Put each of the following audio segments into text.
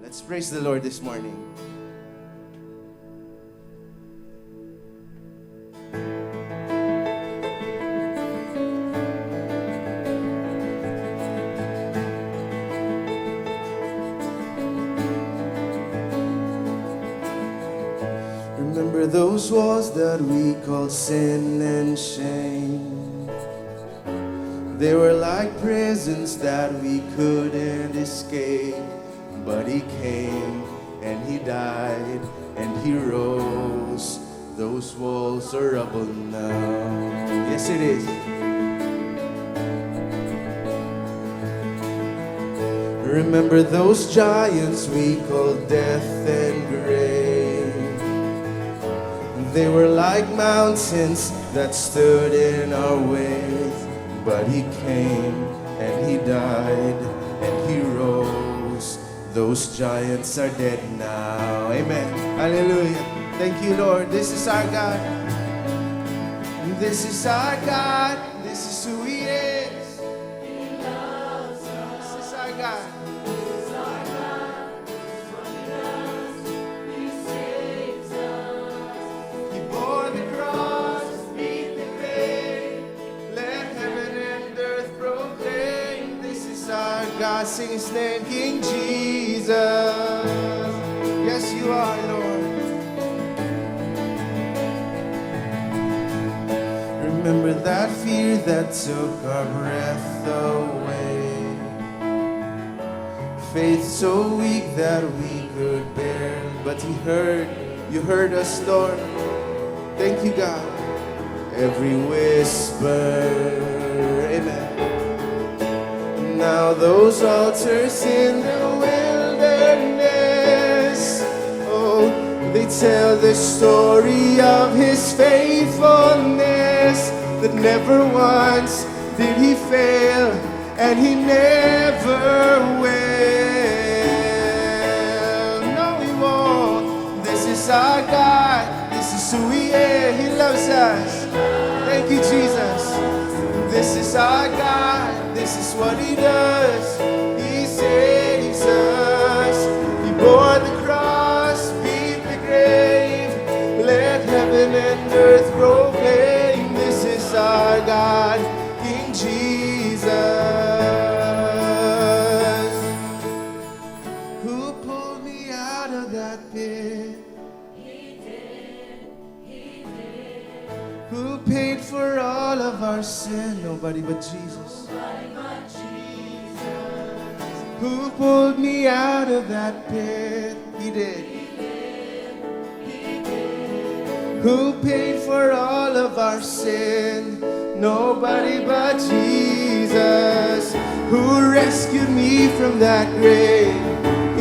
Let's praise the Lord this morning. Remember those walls that we called sin and shame. They were like prisons that we couldn't escape. But he came and he died and he rose. Those walls are rubble now. Yes, it is. Remember those giants we called death and grave. They were like mountains that stood in our way. But he came and he died and he rose. Those giants are dead now. Amen. Hallelujah. Thank you, Lord. This is our God. This is our God. This is who he is. He loves us. This is our God. This is our God. What he does, he saves us. He bore the cross, beat the grave. Let heaven and earth proclaim. This is our God. Sing his name, King Jesus. Yes, you are, Lord. Remember that fear that took our breath away. Faith so weak that we could bear. But you heard us, Lord. Thank you, God. Every whisper, amen. Now those altars in the wilderness, oh, they tell the story of his faithfulness, that never once did he fail, and he never will. No, he won't. This is our God. This is who he is. He loves us. Thank you, Jesus. This is our God. This is what he does. He saves us. He bore the cross, beat the grave. Let heaven and earth proclaim. This is our God, King Jesus. Who pulled me out of that pit? He did. He did. Who paid for all of our sin? Nobody but Jesus. Who pulled me out of that pit? He did. He did. Who paid for all of our sin? Nobody but Jesus. Who rescued me from that grave?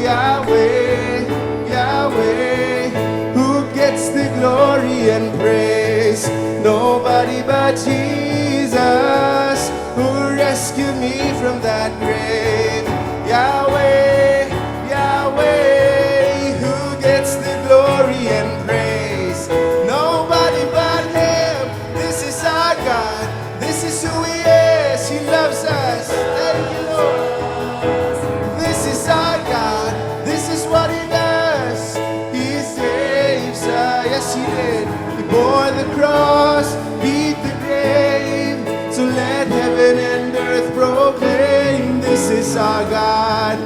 Yahweh, Yahweh. Who gets the glory and praise? Nobody but Jesus. Who rescued me from that grave? Yahweh, Yahweh, who gets the glory and praise? Nobody but him. This is our God. This is who he is. He loves us. Thank you, Lord. This is our God. This is what he does. He saves us. Yes, he did. He bore the cross, beat the grave. So let heaven and earth proclaim. This is our God,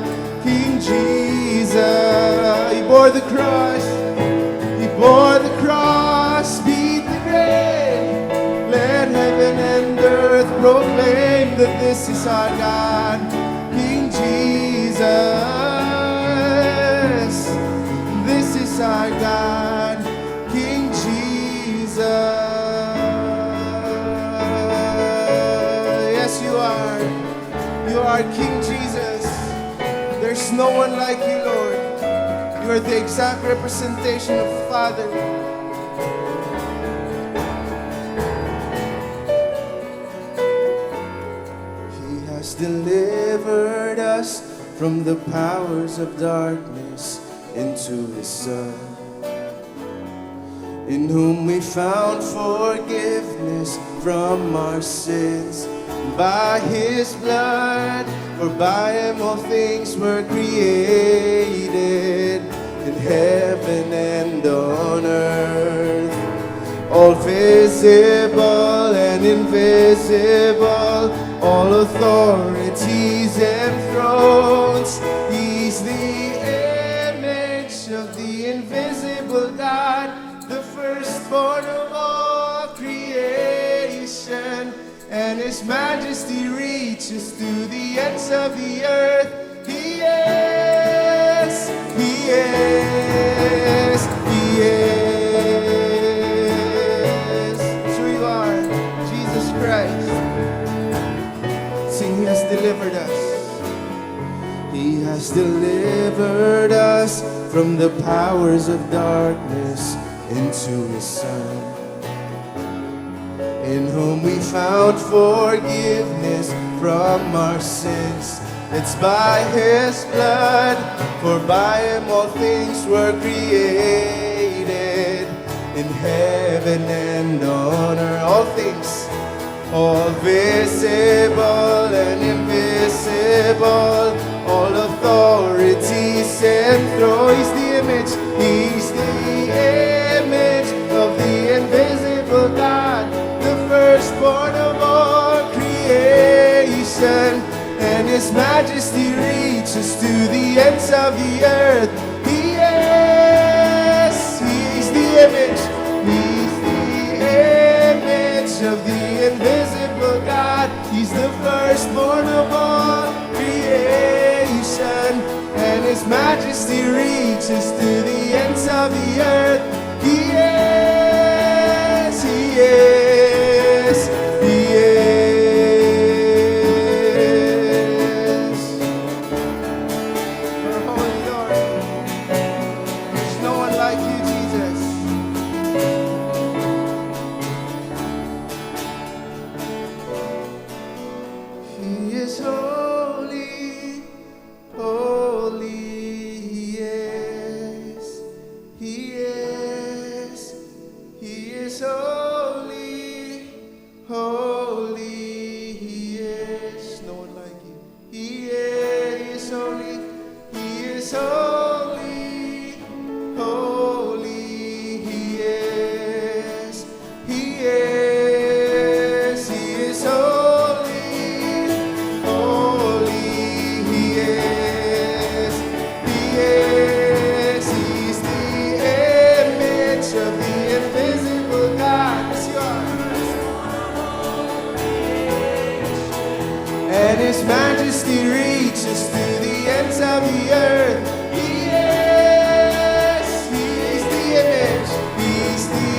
King Jesus. He bore the cross. He bore the cross, beat the grave. Let heaven and earth proclaim that this is our God, King Jesus. This is our God, King Jesus. Yes, you are. You are King Jesus. There's no one like you, Lord. You are the exact representation of the Father. He has delivered us from the powers of darkness into his Son, in whom we found forgiveness from our sins. By his blood, for by him all things were created. visible and invisible, all authorities and thrones. He's the image of the invisible God, the firstborn of all creation, and His majesty reaches to the ends of the earth. He is, He is, He is. So you are, Jesus Christ. Sing, He has delivered us. He has delivered us from the powers of darkness into His Son, in whom we found forgiveness from our sins. It's by His blood, for by Him all things were created, in heaven and on earth. All things, all visible and invisible, all authorities and thrones. He's the image, He's the image of the invisible God, the firstborn of all creation, and His majesty reaches to the ends of the earth. He is, He's the image, He's the image of the invisible God. He's the firstborn of all creation, and His majesty reaches to the ends of the earth. He is, He is, He is. Our holy Lord, there's no one like you, Jesus. He is holy, holy. He is, He is, He is holy, holy. He is, no one like you. He is holy, He is holy, holy. He is, He is, He is holy, holy. He is, He is, He's the image of the invisible God. Yes, you are. And His majesty reaches to the ends of the earth. He is, He's the image, He's the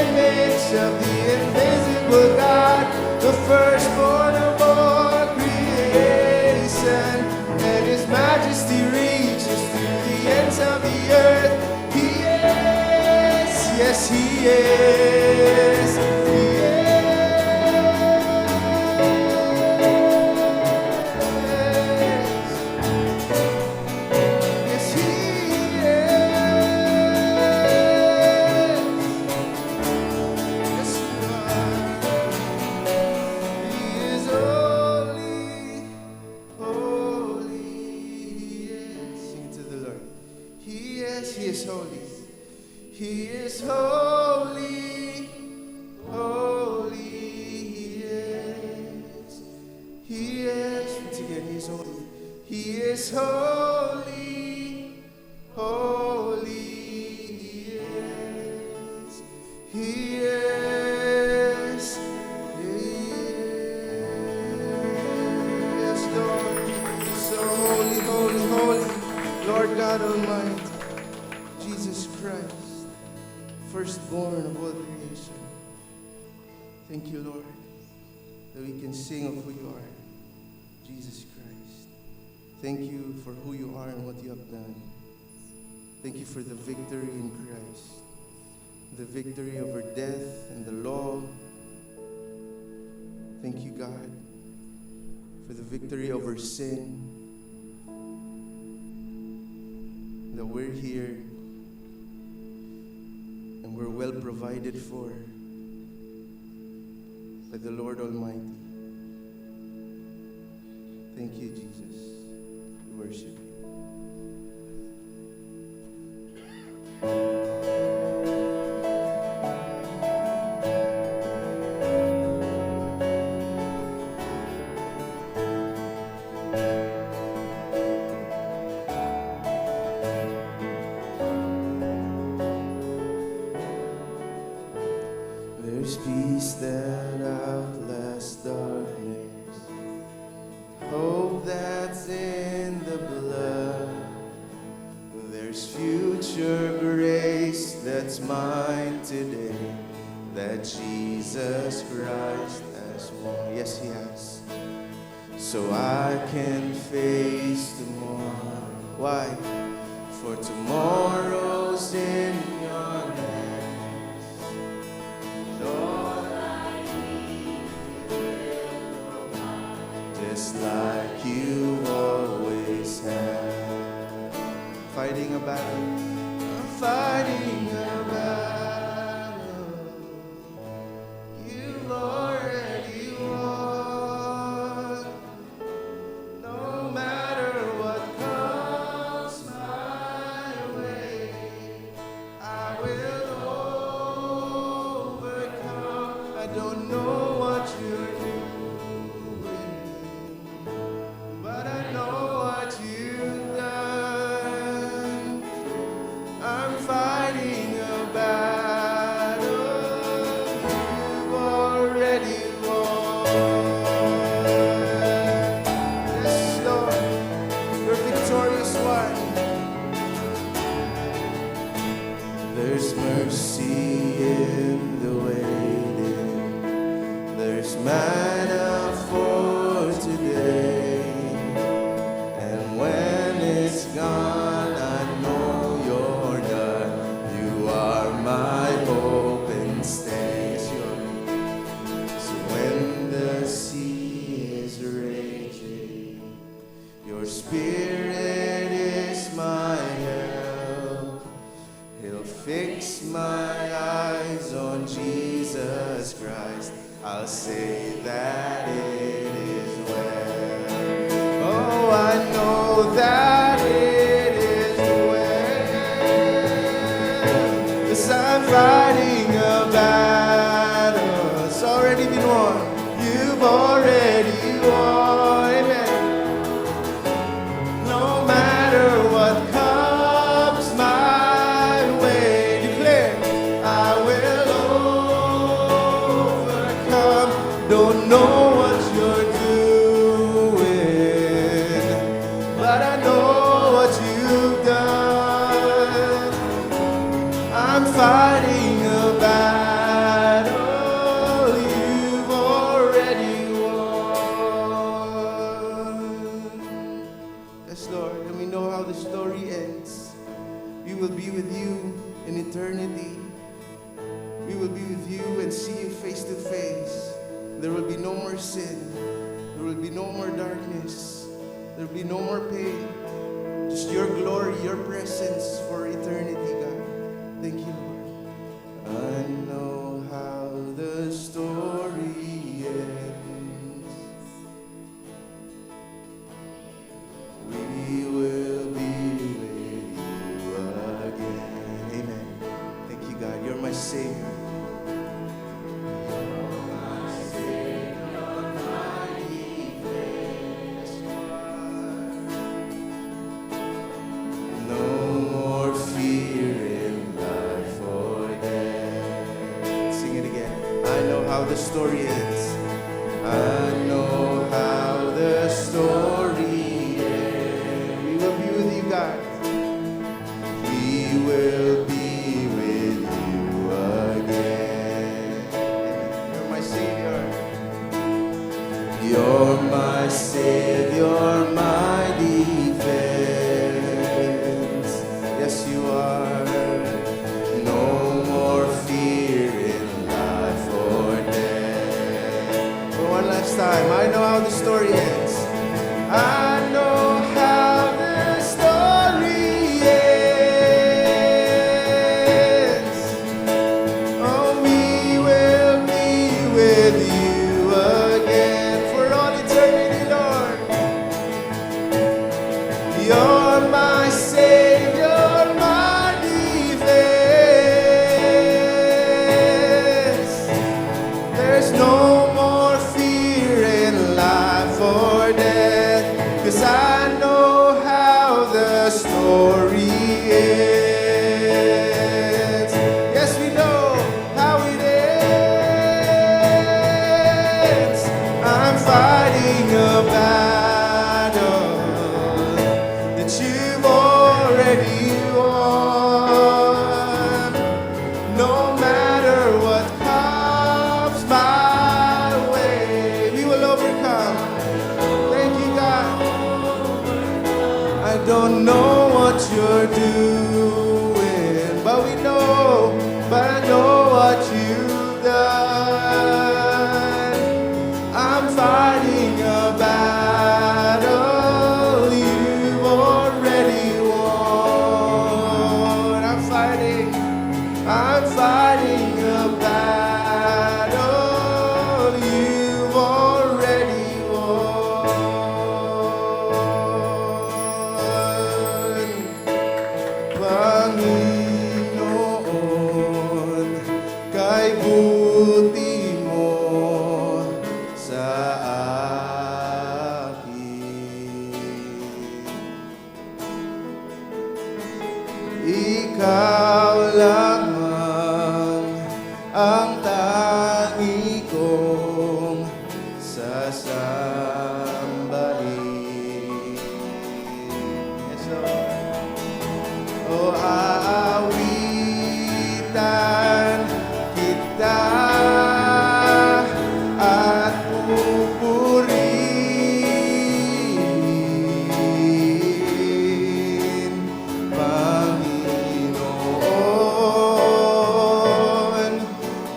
image of the invisible God, the firstborn of all creation, and His majesty reaches to the ends of the earth. He is, yes, He is, He is. Yes, He is. Yes, you are. He is holy, holy. He is. Sing it to the Lord. He is holy. He is holy, holy. He is. He is. Once again, He is holy. He is holy, holy. He is. He is. He is. Yes, Lord. So holy, holy, holy. Lord God Almighty, Jesus Christ, firstborn of all creation. Thank you, Lord, that we can sing of who you are, Jesus Christ. Thank you for who you are and what you have done. Thank you for the victory in Christ, the victory over death and the law. Thank you, God, for the victory over sin, that we're here and we're well provided for by the Lord Almighty. Thank you, Jesus. We worship you. There's future grace that's mine today, that Jesus Christ has won. Yes, He has. So I can face tomorrow. Why? For tomorrow's in your hands. Lord, I need you, just like you always have. Fighting a battle, I'm fighting a battle you've already won. No matter what comes my way, I will overcome. I don't know what you're doing, but I know what you've done. I'm fighting a battle you've already won. Yes, Lord, you're victorious one. There's mercy in the waiting. There's manna for today. And when it's gone, I know you're done. You are my hope and stay. Yes, you are. So when the sea is raging, your spirit is my help. He'll fix my eyes on Jesus Christ. I'll say that it is well. Oh, I know that it is well. 'Cause I'm fighting a battle. It's already been won. You've already won. Amen. No matter what comes my way, declare, I will overcome. Don't know what you're doing, but I know what you've done. I'm fighting a battle you've already won. Yes, Lord, and we know how the story ends. We will be with you in eternity. We will be with you and see you face to face. There will be no more sin. There will be no more darkness. There will be no more pain. Just your glory, your presence for eternity, God. Thank you, Lord. I know how the story ends. We will be with you again. Amen. Thank you, God. You're my Savior. No more fear in life or death. Sing it again. I know how the story ends. I know how the story ends. We will be with you, God. We will be with you again. You're my Savior. You're my Savior, my defense. Yes, you are. No more fear in life or death. For one last time, I know how the story ends. I know how the story ends. Oh, we will be with you again for all eternity, Lord. You're my Savior, my defense. There's no more fear in life or death, 'cause I know how the story ends. Yes, we know how it ends. I'm fighting a battle that you've already won. you're doing, but I know what you've done. I'm fighting a battle you've already won. I'm fighting a battle you've already won. Panginoon, kay buti mo sa akin. Ikaw lamang ang tangi kong sasambahin. Yes, Lord. O aawitan kita at pupurihin, Panginoon,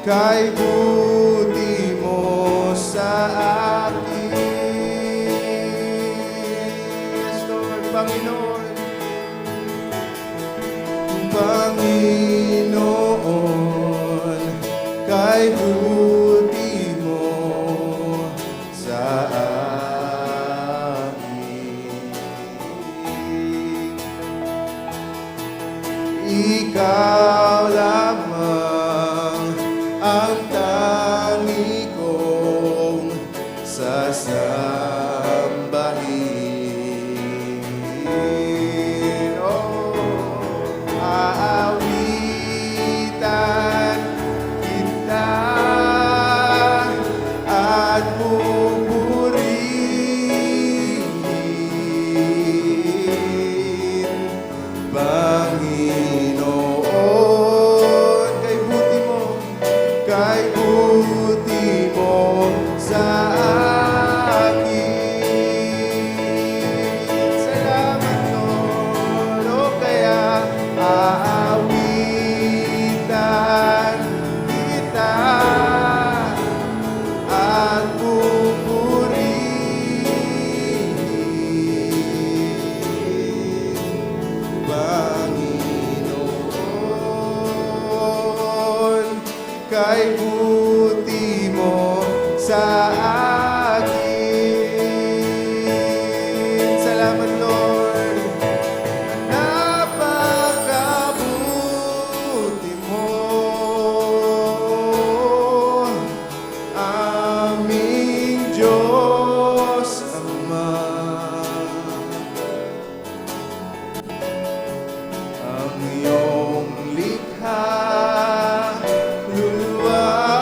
kay buti mo sa akin. Yes, Lord, Panginoon. Panginoon, kay buti mo sa akin. Ikaw lamang ang tangi kong sasambahin. Aawitan kita at pupurihin, Panginoon, kay buti mo sa akin. Salamat, Lord. O kaya aawitan kita at pupurihin, Panginoon, kay buti mo sa akin. Salamat, Lord. Napakabuti mo, aming Diyos Ama. Ang iyong likha, luluwa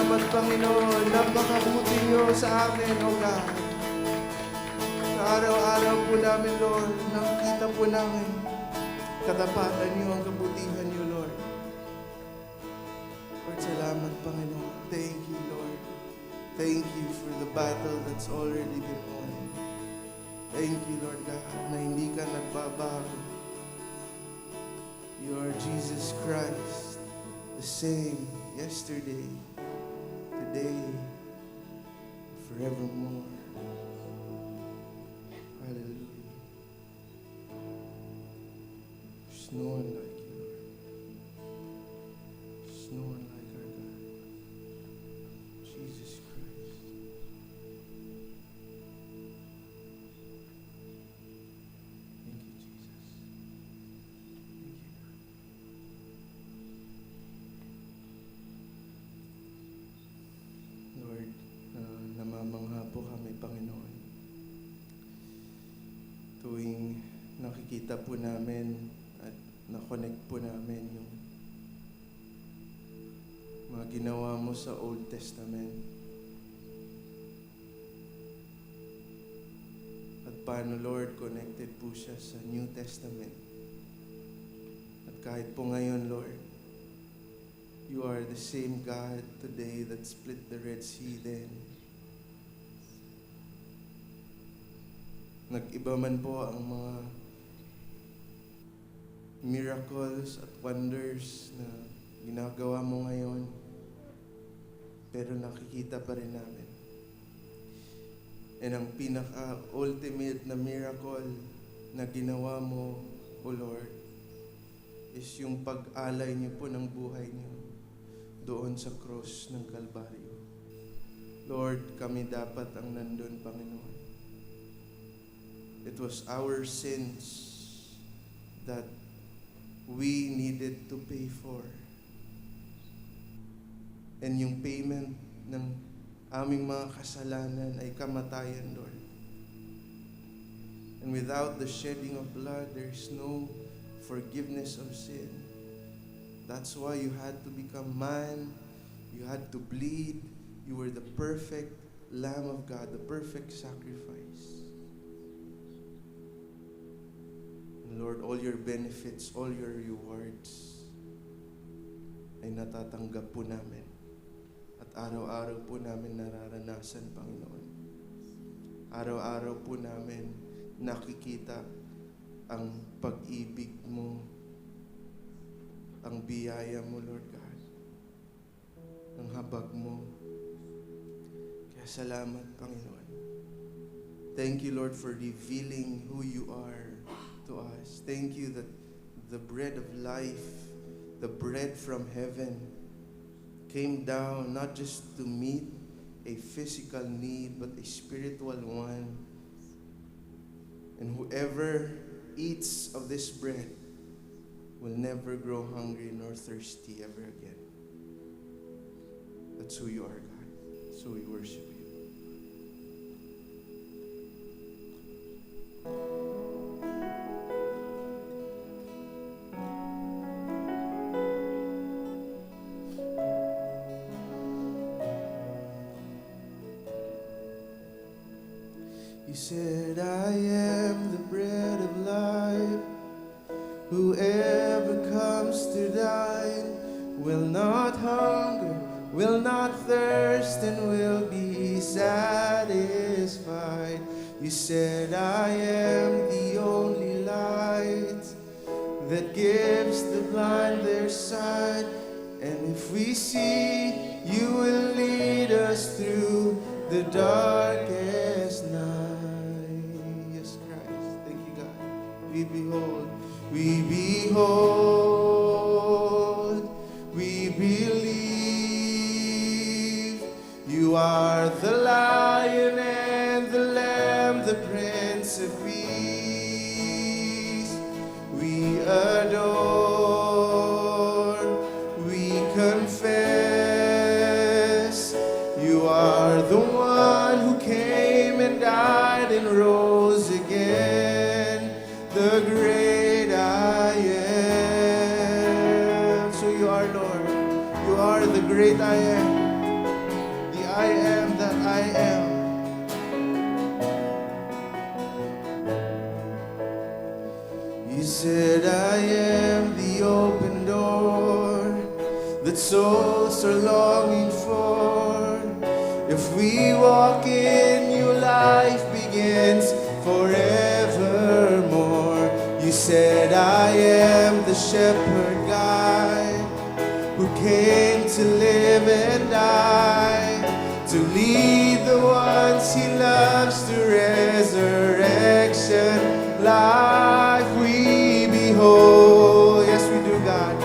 Salamat, Panginoon. Napakabuti niyo sa amin, O God. Sa araw-araw po namin, Lord, nakikita po namin katapatan niyo, ang kabutihan niyo, Lord. Lord, salamat, Panginoon. Thank you, Lord. Thank you for the battle that's already been won. Thank you, Lord God, na hindi ka nagbabago. You are Jesus Christ, the same yesterday, today, forevermore. Hallelujah. There's no one like you, Lord. There's no one like our God. Jesus Christ. Thank you, Jesus. Thank you, God. Lord, namamangha po kami, Panginoon. Tuwing nakikita po namin at na-connect po namin yung mga ginawa mo sa Old Testament. At paano, Lord, connected po siya sa New Testament. At kahit po ngayon, Lord, you are the same God today that split the Red Sea then. Nag-iba man po ang mga miracles at wonders na ginagawa mo ngayon, pero nakikita pa rin namin. And ang pinaka-ultimate na miracle na ginawa mo, O Lord, is yung pag-alay niyo po ng buhay niyo doon sa cross ng Kalbaryo. Lord, kami dapat ang nandun, Panginoon. It was our sins that we needed to pay for. And yung payment ng aming mga kasalanan ay kamatayan, Lord. And without the shedding of blood, there's no forgiveness of sin. That's why you had to become man. You had to bleed. You were the perfect Lamb of God, the perfect sacrifice. And Lord, all your benefits, all your rewards ay natatanggap po namin. At araw-araw po namin nararanasan, Panginoon. Araw-araw po namin nakikita ang pag-ibig mo, ang biyaya mo, Lord God, ang habag mo. Kaya salamat, Panginoon. Thank you, Lord, for revealing who you are to us. Thank you that the bread of life, the bread from heaven, came down not just to meet a physical need, but a spiritual one. And whoever eats of this bread will never grow hungry nor thirsty ever again. That's who you are, God. So we worship you. You said, I am the bread of life. Whoever comes to thine will not hunger, will not thirst, and will be satisfied. You said, I am the only light that gives the blind their sight. And if we see, you will lead us through the darkest night. Yes, Christ. Thank you, God. We behold, we believe. You are the Lion and the Lamb, the Prince of Peace. We adore, we confess. You are the one who came and died and rose again, the great I am. So you are, Lord. You are the great I am. I am. You said I am the open door that souls are longing for. If we walk in, new life begins forevermore. You said I am the shepherd guide who came to live and die, to lead the ones he loves to resurrection life. We behold, yes we do, God.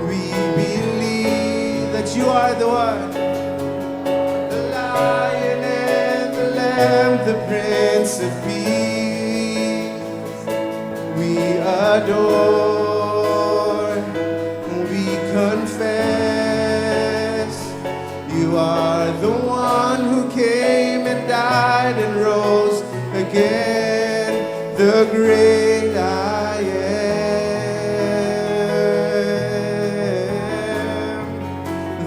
We believe that you are the one, the Lion and the Lamb, the Prince of Peace. We adore, we confess, you are the one who came and died and rose again, the great I am,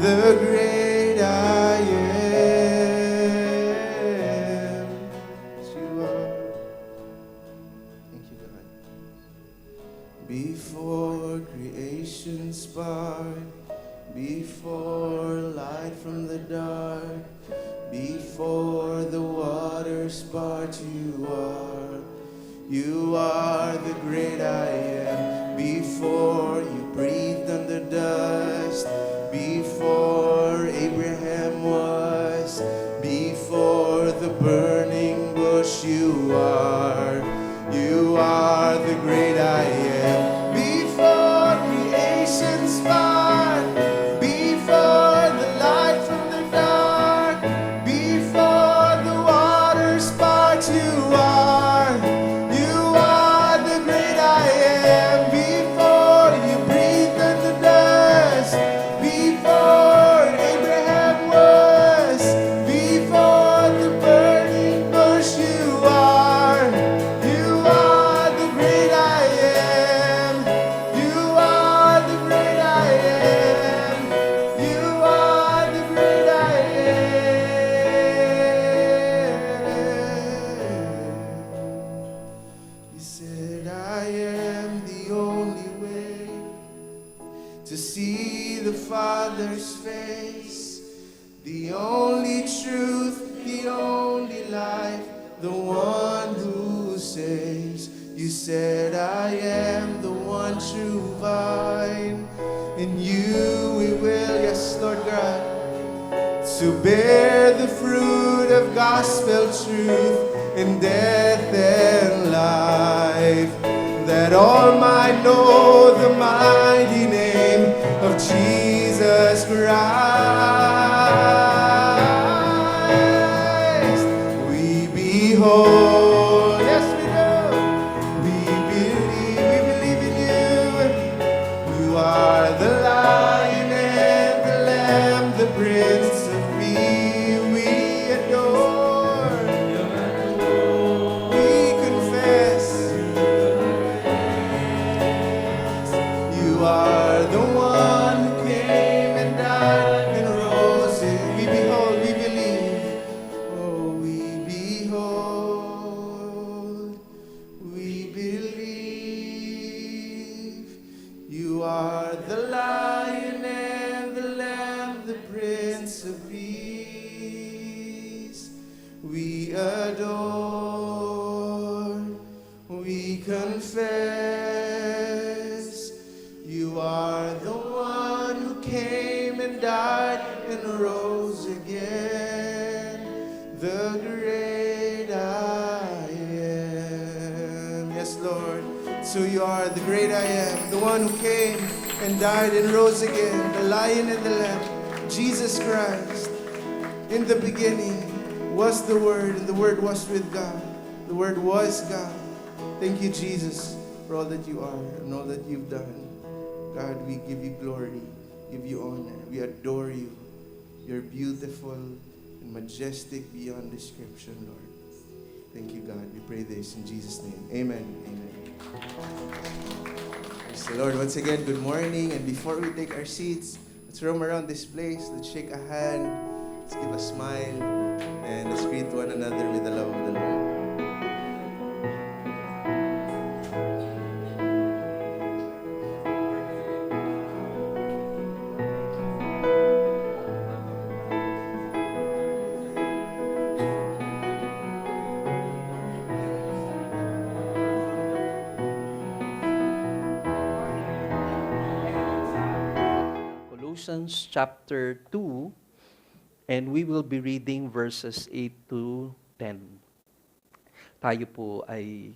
the great I am. Yes, you are. Thank you, God. Before creation spark, before light from the dark, before the waters part, you are the great I am. Before you breathed on the dust, before Abraham was, before the burning bush, you are the great I am. Before creation spark, before the light from the dark, before the waters part, you are the great I am. Before you breathed in the dust, before Abraham was, before the burning bush, you are the great I am. You are the great I am. You are the great I am. You said I am the only way to see the Father's face, the only truth, the only life, the one who saves. You said I am the one true vine, in you we will, yes Lord God, to bear the fruit of gospel truth in death and life, that all might know the mighty name of Jesus Christ. We behold, yes we do, we believe in you. You are the Lion and the Lamb, the Prince of Peace. We adore, we confess, you are the one who came and died and rose. We behold, we believe. Oh, we behold, we believe. You are the Lion and the Lamb, the Prince of Peace. We adore, we confess, you are the one who came and died and rose again, the great I am. Yes, Lord. So you are the great I am, the one who came and died and rose again, the Lion and the Lamb, Jesus Christ. In the beginning was the Word, and the Word was with God. The Word was God. Thank you, Jesus, for all that you are and all that you've done. God, we give you glory, give you honor. We adore you. You're beautiful and majestic beyond description, Lord. Thank you, God. We pray this in Jesus' name. Amen. Amen. Praise the Lord. Once again, good morning. And before we take our seats, let's roam around this place. Let's shake a hand Let's give a smile and let's greet one another with the love of the Lord. Colossians chapter 2, and we will be reading verses 8 to 10. Tayo po ay,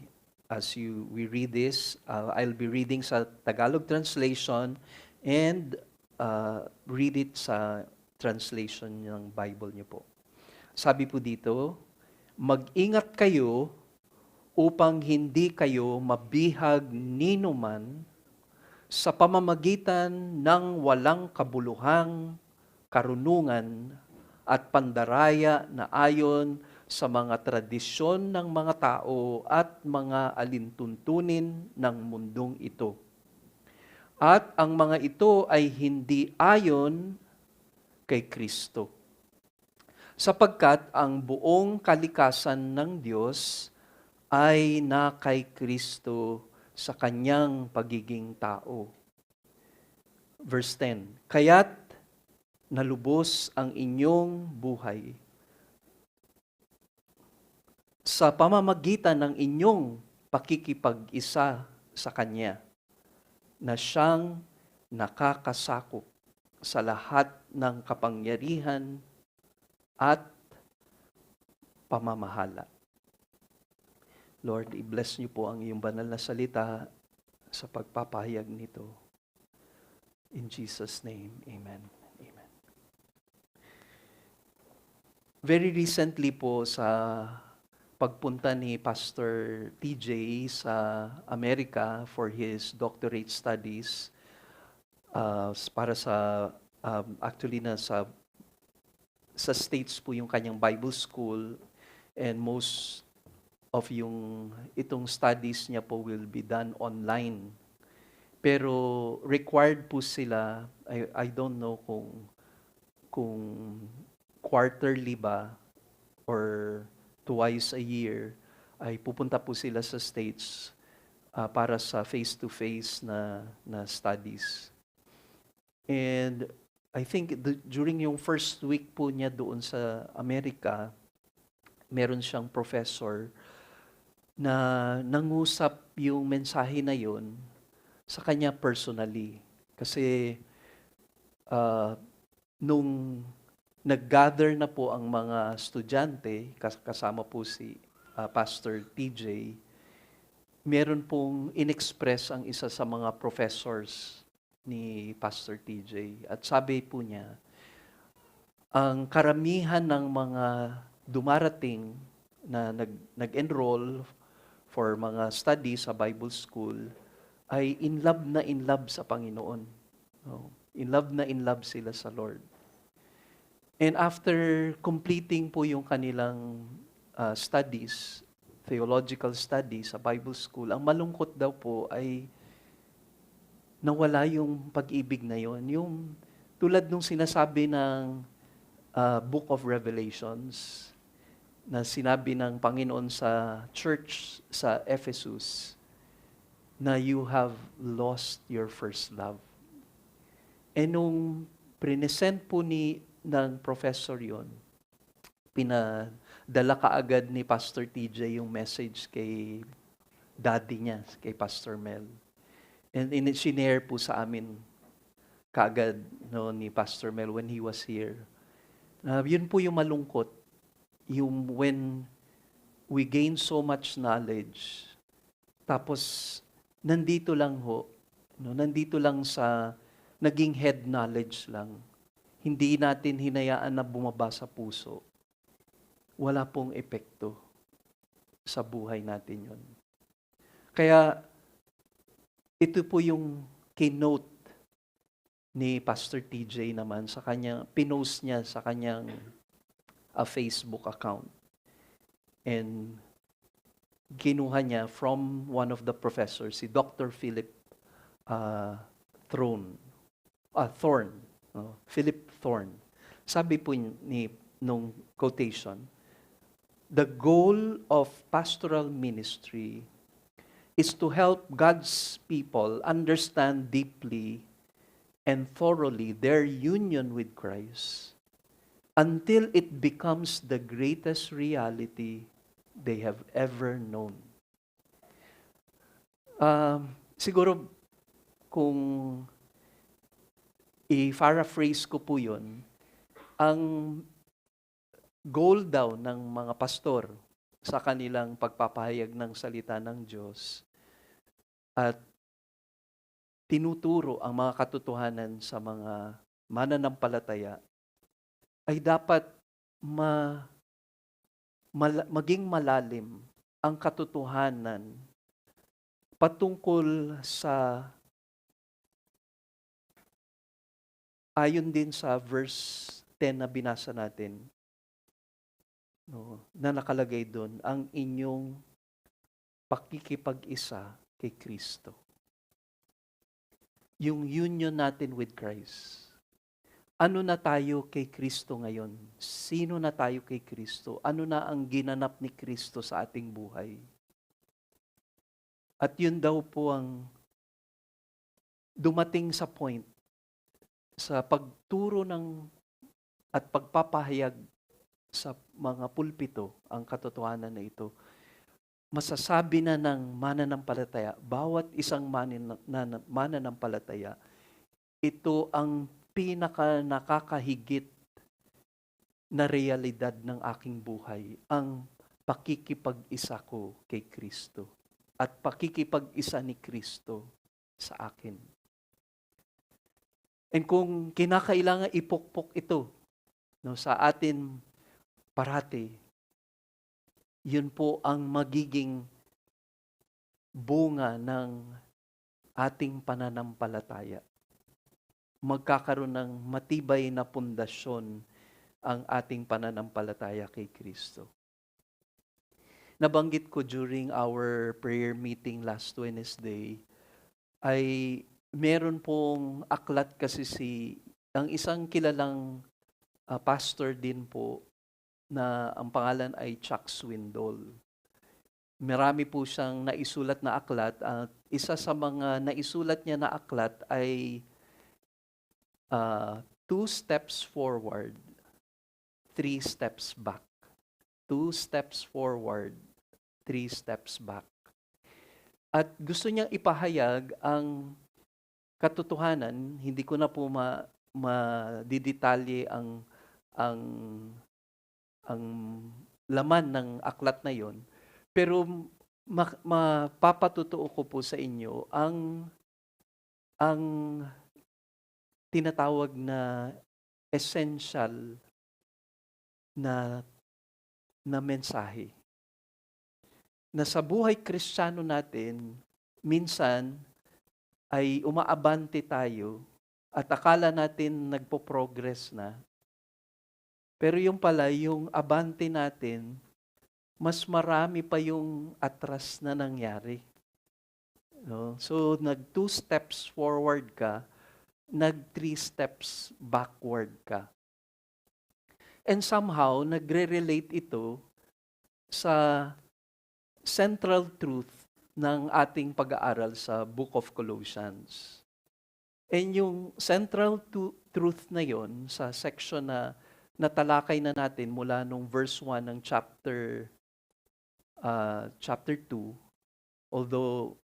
we read this, I'll be reading sa Tagalog translation and read it sa translation ng Bible niyo po. Sabi po dito, mag-ingat kayo upang hindi kayo mabihag ninuman sa pamamagitan ng walang kabuluhang karunungan at pandaraya na ayon sa mga tradisyon ng mga tao at mga alintuntunin ng mundong ito. At ang mga ito ay hindi ayon kay Kristo. Sapagkat ang buong kalikasan ng Diyos ay na kay Kristo sa kanyang pagiging tao. Verse 10, kaya't nalubos ang inyong buhay sa pamamagitan ng inyong pakikipag-isa sa Kanya na siyang nakakasakop sa lahat ng kapangyarihan at pamamahala. Lord, i-bless niyo po ang iyong banal na salita sa pagpapahayag nito. In Jesus' name, amen. Amen. Very recently po sa pagpunta ni Pastor TJ sa Amerika for his doctorate studies, para sa, actually sa States po yung kanyang Bible school, and most of itong studies niya po will be done online. Pero required po sila, I don't know kung quarterly ba or twice a year, ay pupunta po sila sa States para sa face-to-face na studies. And I think during yung first week po niya doon sa Amerika, meron siyang professor na nangusap yung mensahe na yun sa kanya personally. Kasi nung nag-gather na po ang mga estudyante, kasama po si Pastor TJ, meron pong inexpress ang isa sa mga professors ni Pastor TJ. At sabi po niya, ang karamihan ng mga dumarating na nag-enroll for mga studies sa Bible school ay in love sa Panginoon. No? In love sila sa Lord. And after completing po yung kanilang studies, theological studies sa Bible school, ang malungkot daw po ay nawala yung pag-ibig na yon. Yung tulad nung sinasabi ng Book of Revelations, na sinabi ng Panginoon sa church sa Ephesus, na you have lost your first love. E nung present po ng professor yon, pinadala kaagad ni Pastor TJ yung message kay daddy niya, kay Pastor Mel. And sinare po sa amin kaagad ni Pastor Mel when he was here. Yun po yung malungkot, yung when we gain so much knowledge, tapos nandito lang sa naging head knowledge lang. Hindi natin hinayaan na bumaba sa puso. Wala pong epekto sa buhay natin yun. Kaya ito po yung keynote ni Pastor TJ naman sa kanya, pinost niya sa kanyang Facebook account. And kinuha niya from one of the professors, si Dr. Philip Thorne. Philip Thorne. Sabi po ni nung quotation. The goal of pastoral ministry is to help God's people understand deeply and thoroughly their union with Christ until it becomes the greatest reality they have ever known. Siguro kung i-paraphrase ko po yun, ang goal daw ng mga pastor sa kanilang pagpapahayag ng salita ng Diyos at tinuturo ang mga katotohanan sa mga mananampalataya ay dapat maging malalim ang katotohanan patungkol sa, ayon din sa verse 10 na binasa natin, no, na nakalagay doon, ang inyong pakikipag-isa kay Kristo. Yung union natin with Christ. Ano na tayo kay Kristo ngayon? Sino na tayo kay Kristo? Ano na ang ginanap ni Kristo sa ating buhay? At yun daw po ang dumating sa point sa pagturo ng at pagpapahayag sa mga pulpito ang katotohanan na ito. Masasabi na ng mananampalataya, bawat isang mananampalataya, ito ang pinaka nakakahigit na realidad ng aking buhay, ang pakikipag-isa ko kay Kristo at pakikipag-isa ni Kristo sa akin. And kung kinakailangan ipukpok ito, no, sa atin parati, yun po ang magiging bunga ng ating pananampalataya. Magkakaroon ng matibay na pundasyon ang ating pananampalataya kay Kristo. Nabanggit ko during our prayer meeting last Wednesday, ay meron pong aklat kasi ang isang kilalang pastor din po na ang pangalan ay Chuck Swindoll. Marami po siyang naisulat na aklat at isa sa mga naisulat niya na aklat ay 2 steps forward, 3 steps back. 2 steps forward, 3 steps back. At gusto niyang ipahayag ang katotohanan, hindi ko na po madidetalye ang laman ng aklat na yon, pero mapapatutuo ko po sa inyo ang tinatawag na essential na mensahe. Na sa buhay Kristiyano natin, minsan ay umaabante tayo at akala natin nagpo-progress na. Pero yung pala, yung abante natin, mas marami pa yung atras na nangyari. No? So, 2 steps forward ka, 3 steps backward ka. And somehow, nagre-relate ito sa central truth ng ating pag-aaral sa Book of Colossians. And yung central truth na yon sa section na natalakay na natin mula nung verse 1 ng chapter 2, although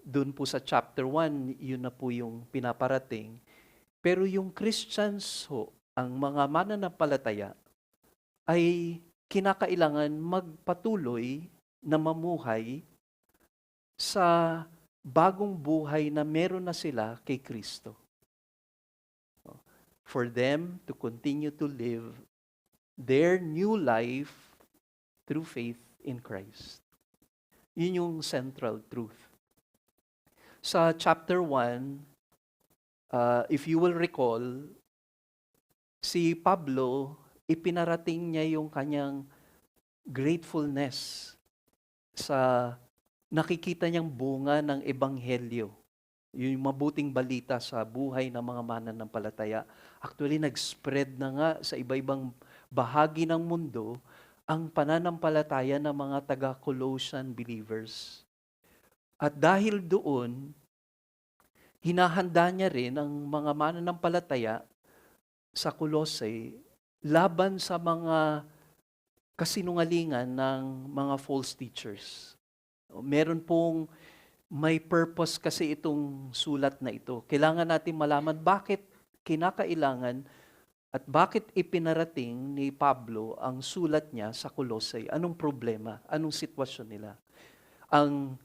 dun po sa chapter 1, yun na po yung pinaparating. Pero yung Christians ho, ang mga mananampalataya, ay kinakailangan magpatuloy na mamuhay sa bagong buhay na meron na sila kay Kristo. For them to continue to live their new life through faith in Christ. Yun yung central truth. Sa chapter 1, if you will recall, si Pablo, ipinarating niya yung kanyang gratefulness sa nakikita niyang bunga ng ebanghelyo. Yung mabuting balita sa buhay ng mga mananampalataya. Actually, nag-spread na nga sa iba-ibang bahagi ng mundo ang pananampalataya ng mga taga-Colossian believers. At dahil doon, hinahanda niya rin ang mga mananampalataya sa Colossae laban sa mga kasinungalingan ng mga false teachers. Meron pong may purpose kasi itong sulat na ito. Kailangan natin malaman bakit kinakailangan at bakit ipinarating ni Pablo ang sulat niya sa Colossae. Anong problema? Anong sitwasyon nila? Ang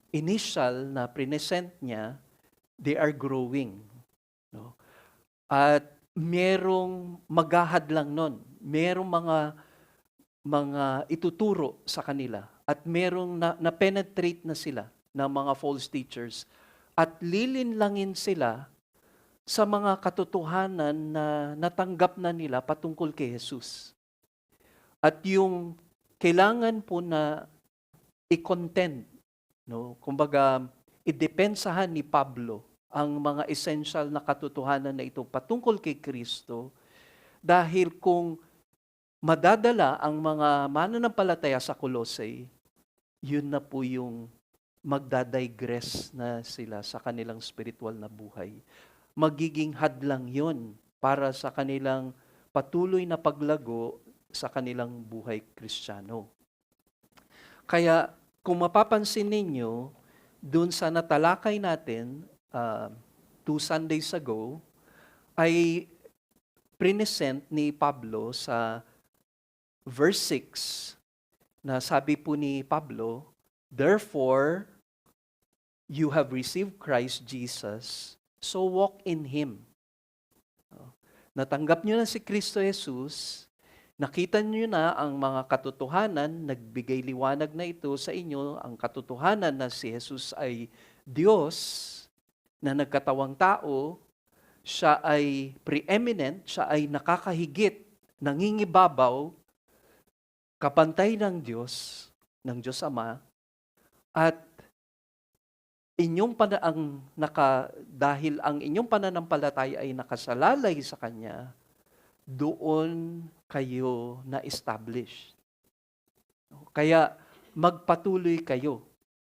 initial na present niya, they are growing. No? At merong maghahadlang nun. Merong mga ituturo sa kanila. At merong na-penetrate na sila ng mga false teachers. At lilinlangin sila sa mga katotohanan na natanggap na nila patungkol kay Jesus. At yung kailangan po na i-contend, no? Kumbaga, idepensahan ni Pablo ang mga essential na katotohanan na ito patungkol kay Kristo dahil kung madadala ang mga mananampalataya sa Colossae, yun na po yung magdadigress na sila sa kanilang spiritual na buhay. Magiging hadlang yon para sa kanilang patuloy na paglago sa kanilang buhay Kristiyano. Kaya kung mapapansin ninyo, dun sa natalakay natin 2 Sundays ago, ay present ni Pablo sa verse 6 na sabi po ni Pablo, "Therefore, you have received Christ Jesus, so walk in Him." Natanggap nyo na si Kristo Jesus, nakita nyo na ang mga katotohanan, nagbigay liwanag na ito sa inyo, ang katotohanan na si Jesus ay Diyos na nagkatawang tao, siya ay preeminent, siya ay nakakahigit, nangingibabaw, kapantay ng Diyos Ama, at dahil ang inyong pananampalataya ay nakasalalay sa Kanya, doon kayo na-establish. Kaya magpatuloy kayo,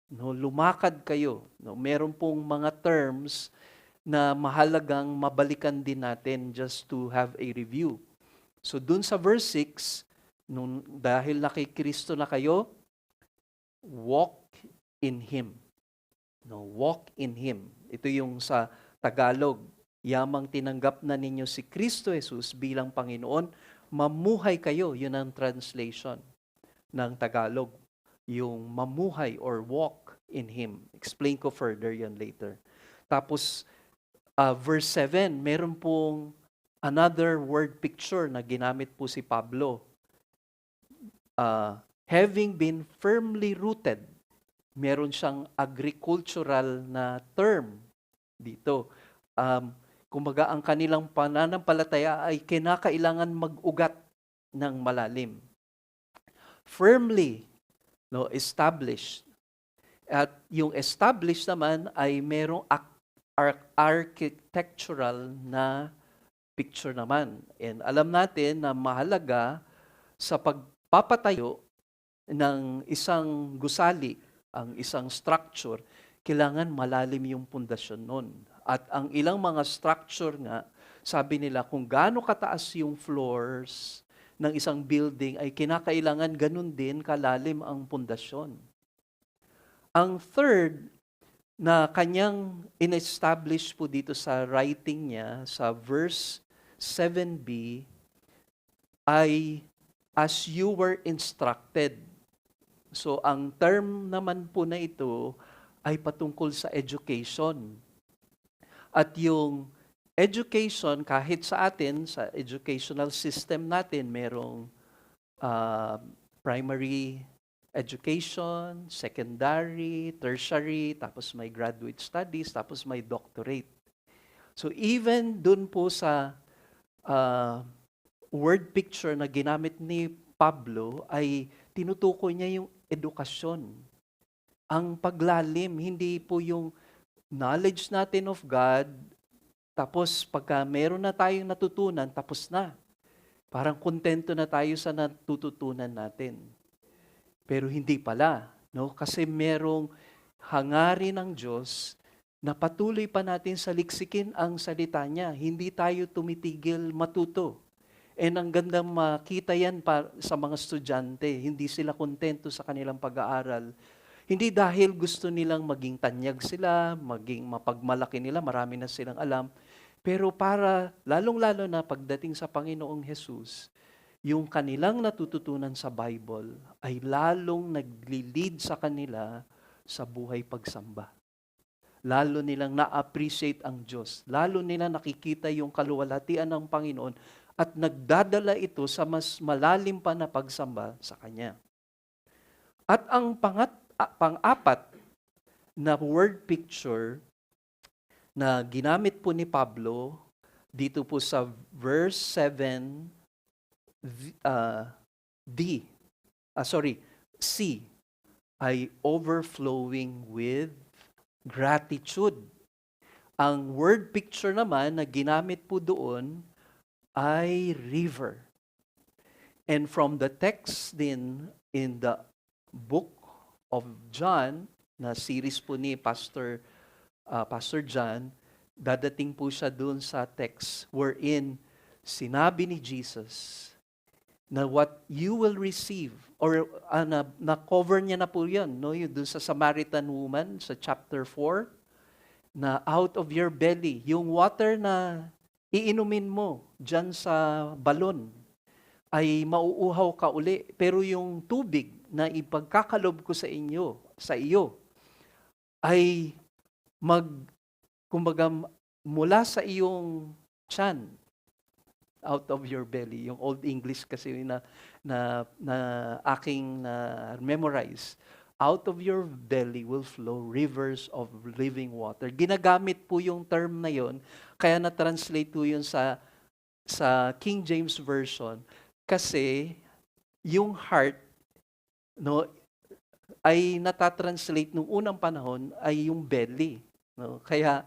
no? Lumakad kayo. No? Meron pong mga terms na mahalagang mabalikan din natin just to have a review. So doon sa verse 6, dahil kay Kristo na kayo, walk in Him. No, walk in Him. Ito yung sa Tagalog. Yamang tinanggap na ninyo si Kristo Jesus bilang Panginoon, mamuhay kayo. Yun ang translation ng Tagalog. Yung mamuhay or walk in Him. Explain ko further yan later. Tapos, verse 7, meron pong another word picture na ginamit po si Pablo. Having been firmly rooted. Meron siyang agricultural na term dito. Kumbaga, ang kanilang pananampalataya ay kinakailangan mag-ugat ng malalim. Firmly, no, established. At yung established naman ay merong architectural na picture naman. And alam natin na mahalaga sa pagpapatayo ng isang gusali, ang isang structure, kailangan malalim yung pundasyon nun. At ang ilang mga structure nga, sabi nila kung gaano kataas yung floors ng isang building ay kinakailangan ganun din kalalim ang pundasyon. Ang third na kanyang in-establish po dito sa writing niya, sa verse 7b, ay as you were instructed. So, ang term naman po na ito ay patungkol sa education. At yung education, kahit sa atin, sa educational system natin, merong primary education, secondary, tertiary, tapos may graduate studies, tapos may doctorate. So, even dun po sa word picture na ginamit ni Pablo, ay tinutukoy niya yung edukasyon. Ang paglalim, hindi po yung knowledge natin of God, tapos pagka meron na tayong natutunan, tapos na. Parang kontento na tayo sa natututunan natin. Pero hindi pala, no? Kasi merong hangarin ng Diyos na patuloy pa natin saliksikin ang salita niya. Hindi tayo tumitigil matuto. And ang ganda makita yan sa mga estudyante. Hindi sila kontento sa kanilang pag-aaral. Hindi dahil gusto nilang maging tanyag sila, maging mapagmalaki nila, marami na silang alam. Pero para, lalong-lalo na pagdating sa Panginoong Jesus, yung kanilang natututunan sa Bible ay lalong nagli-lead sa kanila sa buhay pagsamba. Lalo nilang na-appreciate ang Diyos. Lalo nilang nakikita yung kaluwalhatian ng Panginoon at nagdadala ito sa mas malalim pa na pagsamba sa Kanya. At ang pang-apat na word picture na ginamit po ni Pablo dito po sa verse 7, C, ay overflowing with gratitude. Ang word picture naman na ginamit po doon ay river. And from the text din in the book of John, na series po ni Pastor John, dadating po siya doon sa text wherein sinabi ni Jesus na what you will receive, or na-cover niya na po yan, no? Yung doon sa Samaritan woman, sa chapter 4, na out of your belly, yung water na iinumin mo dyan sa balon, ay mauuhaw ka uli. Pero yung tubig na ipagkakalob ko sa iyo, ay kumbaga, mula sa iyong tiyan, out of your belly. Yung Old English kasi na aking memorize. Out of your belly will flow rivers of living water. Ginagamit po yung term na yon, kaya na-translate po yun sa King James Version. Kasi yung heart, no, ay natatranslate nung unang panahon ay yung belly. No? Kaya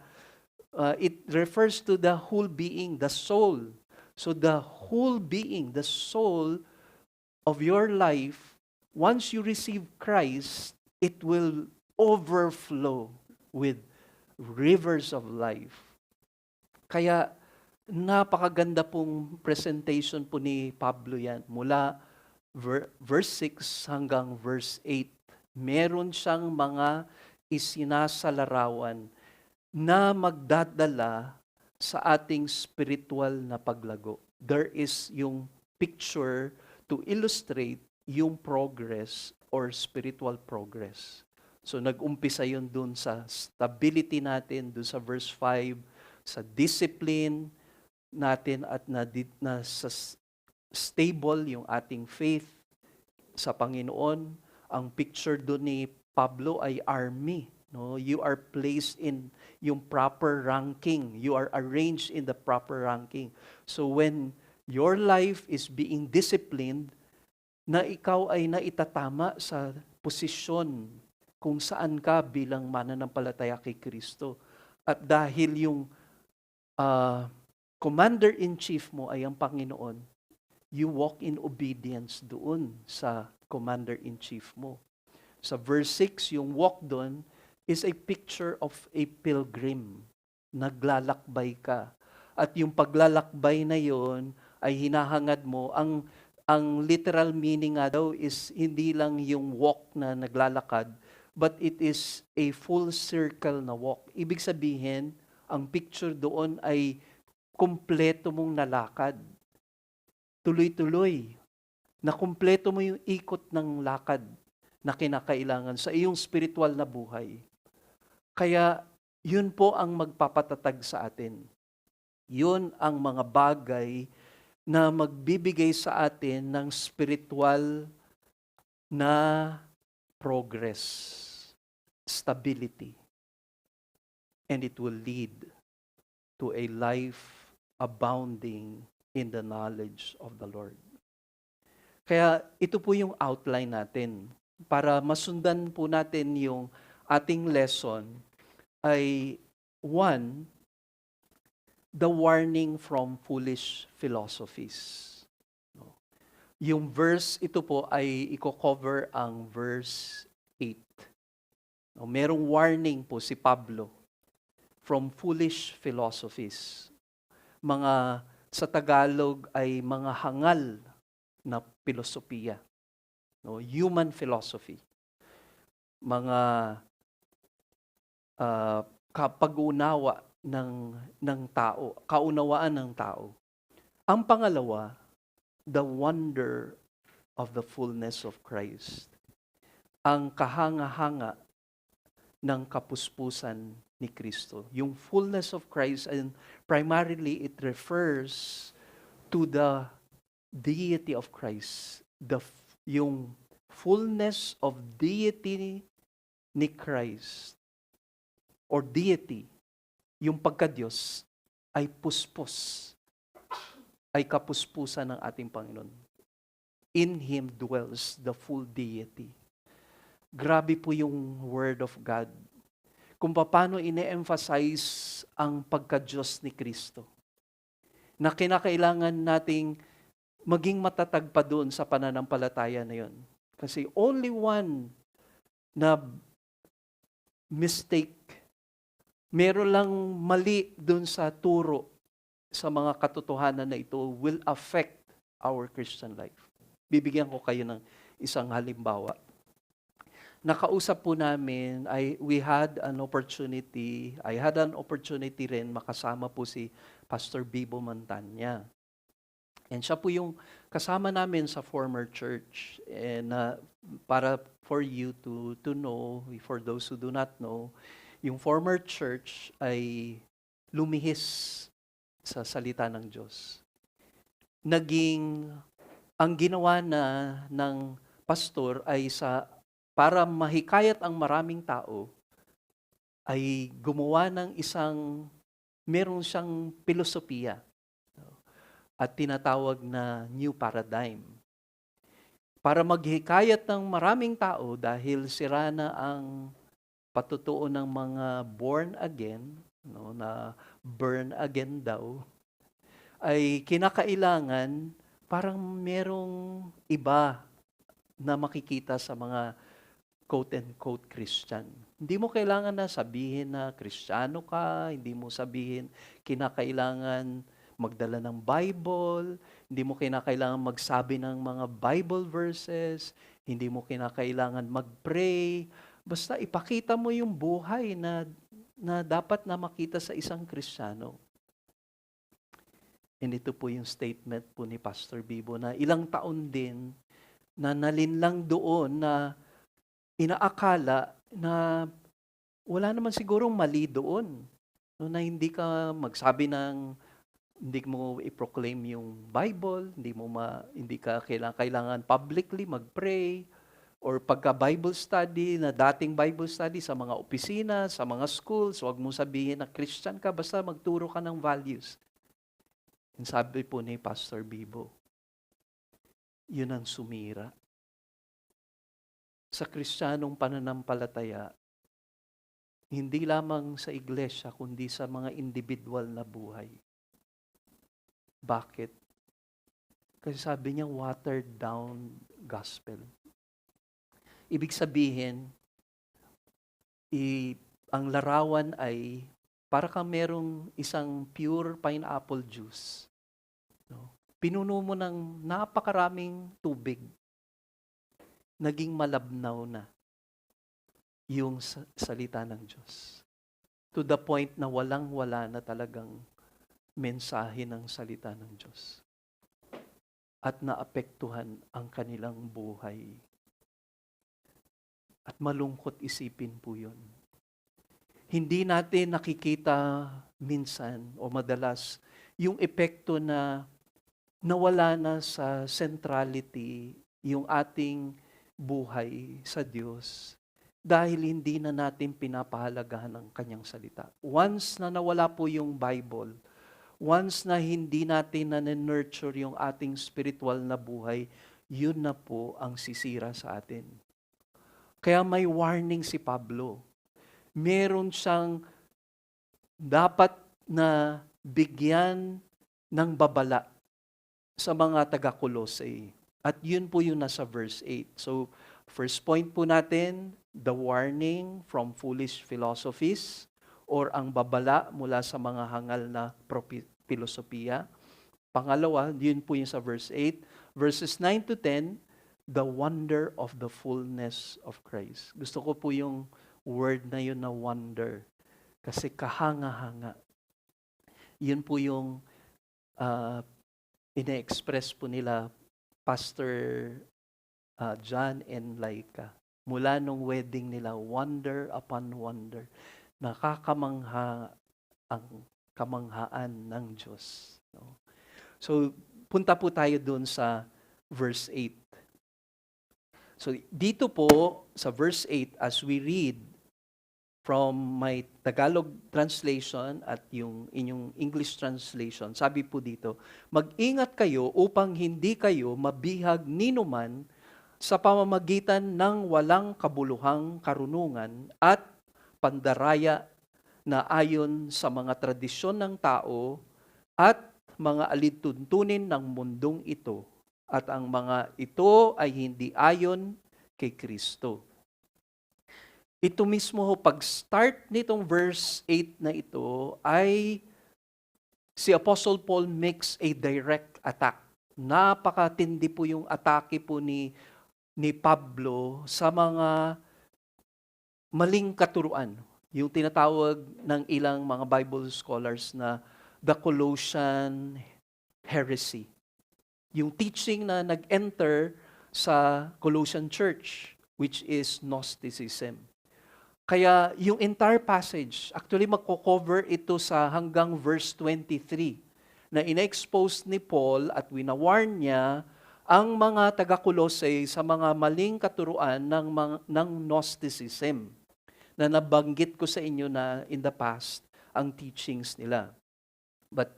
it refers to the whole being, the soul. So the whole being, the soul of your life, once you receive Christ, it will overflow with rivers of life. Kaya napakaganda pong presentation po ni Pablo yan. Mula verse 6 hanggang verse 8, meron siyang mga isinasalarawan na magdadala sa ating spiritual na paglago. There is yung picture to illustrate yung progress or spiritual progress. So nag-umpisa yun dun sa stability natin, dun sa verse 5, sa discipline natin at na sa stable yung ating faith sa Panginoon. Ang picture dun ni Pablo ay army. No, you are placed in yung proper ranking. You are arranged in the proper ranking. So when your life is being disciplined, na ikaw ay naitatama sa posisyon kung saan ka bilang mananampalataya kay Kristo. At dahil yung commander-in-chief mo ay ang Panginoon, you walk in obedience doon sa commander-in-chief mo. Sa verse 6, yung walk doon is a picture of a pilgrim. Naglalakbay ka. At yung paglalakbay na yon ay hinahangad mo. Ang literal meaning nga daw is hindi lang yung walk na naglalakad, but it is a full circle na walk. Ibig sabihin, ang picture doon ay kumpleto mong nalakad. Tuloy-tuloy. Na kumpleto mo yung ikot ng lakad na kinakailangan sa iyong spiritual na buhay. Kaya, yun po ang magpapatatag sa atin. Yun ang mga bagay na magbibigay sa atin ng spiritual na progress, stability. And it will lead to a life abounding in the knowledge of the Lord. Kaya ito po yung outline natin. Para masundan po natin yung ating lesson ay 1, the warning from foolish philosophies. Yung verse ito po ay i-cover ang verse 8. No, merong warning po si Pablo from foolish philosophies. Mga sa Tagalog ay mga hangal na filosofiya. No, human philosophy. Mga kapag-unawa ng tao, kaunawaan ng tao. Ang pangalawa, the wonder of the fullness of Christ. Ang kahanga-hanga ng kapuspusan ni Kristo. Yung fullness of Christ, and primarily it refers to the deity of Christ. Yung fullness of deity ni Christ or deity, yung pagka-Diyos ay puspos, ay kapuspusan ng ating Panginoon. In Him dwells the full deity. Grabe po yung Word of God. Kung paano ine-emphasize ang pagka-Diyos ni Kristo. Na kinakailangan nating maging matatag pa doon sa pananampalataya na yun. Kasi only one na mistake, meron lang mali doon sa turo sa mga katotohanan na ito will affect our Christian life. Bibigyan ko kayo ng isang halimbawa. Nakausap po namin, I had an opportunity rin makasama po si Pastor Bibo Montanya. And siya po yung kasama namin sa former church. And para for you to know, for those who do not know, yung former church ay lumihis sa salita ng Diyos. Ang ginawa ng pastor ay para mahikayat ang maraming tao, ay gumawa ng meron siyang filosofiya at tinatawag na new paradigm. Para maghikayat ng maraming tao dahil sira na ang patutuo ng mga born again, na burn again daw, ay kinakailangan parang merong iba na makikita sa mga quote-unquote Christian. Hindi mo kailangan na sabihin na Kristiyano ka, hindi mo sabihin kinakailangan magdala ng Bible, hindi mo kinakailangan magsabi ng mga Bible verses, hindi mo kinakailangan mag-pray, basta ipakita mo yung buhay na dapat na makita sa isang Kristiyano. And ito po yung statement po ni Pastor Bibo na ilang taon din na nalinlang doon na inaakala na wala naman sigurong mali doon. Na hindi ka magsabi hindi mo i-proclaim yung Bible, hindi ka kailangan publicly mag-pray, or pagka-Bible study, na dating Bible study sa mga opisina, sa mga schools, huwag mo sabihin na Christian ka, basta magturo ka ng values. And sabi po ni Pastor Bibo, yun ang sumira. Sa Kristiyanong pananampalataya, hindi lamang sa iglesia, kundi sa mga individual na buhay. Bakit? Kasi sabi niya, watered down gospel. Ibig sabihin, ang larawan ay para kang merong isang pure pineapple juice. Pinuno mo ng napakaraming tubig. Naging malabnaw na yung salita ng Diyos. To the point na walang-wala na talagang mensahe ng salita ng Diyos. At naapektuhan ang kanilang buhay. At malungkot isipin po yun. Hindi natin nakikita minsan o madalas yung epekto na nawala na sa centrality yung ating buhay sa Diyos dahil hindi na natin pinapahalagahan ang kanyang salita. Once na nawala po yung Bible, once na hindi natin na-nurture yung ating spiritual na buhay, yun na po ang sisira sa atin. Kaya may warning si Pablo. Meron siyang dapat na bigyan ng babala sa mga taga-Colossae. At yun po yung nasa verse 8. So, first point po natin, the warning from foolish philosophies or ang babala mula sa mga hangal na filosofiya. Pangalawa, yun po yung sa verse 8. Verses 9 to 10, the wonder of the fullness of Christ. Gusto ko po yung word na yun na wonder. Kasi kahanga-hanga. Yun po yung ine-express po nila Pastor John and Laika. Mula nung wedding nila, wonder upon wonder. Nakakamangha ang kamanghaan ng Diyos. No? So, punta po tayo dun sa verse 8. So, dito po sa verse 8, as we read from my Tagalog translation at yung inyong English translation, sabi po dito, mag-ingat kayo upang hindi kayo mabihag ninuman sa pamamagitan ng walang kabuluhang karunungan at pandaraya na ayon sa mga tradisyon ng tao at mga alituntunin ng mundong ito, at ang mga ito ay hindi ayon kay Kristo. Ito mismo ho, pag-start nitong verse 8 na ito, ay si Apostle Paul makes a direct attack. Napakatindi po yung atake po ni Pablo sa mga maling katuruan. Yung tinatawag ng ilang mga Bible scholars na the Colossian heresy. Yung teaching na nag-enter sa Colossian church, which is Gnosticism. Kaya yung entire passage, actually magko-cover ito sa hanggang verse 23, na ina-expose ni Paul at winawarn niya ang mga taga-Colossae sa mga maling katuruan ng Gnosticism, na nabanggit ko sa inyo na in the past, ang teachings nila. But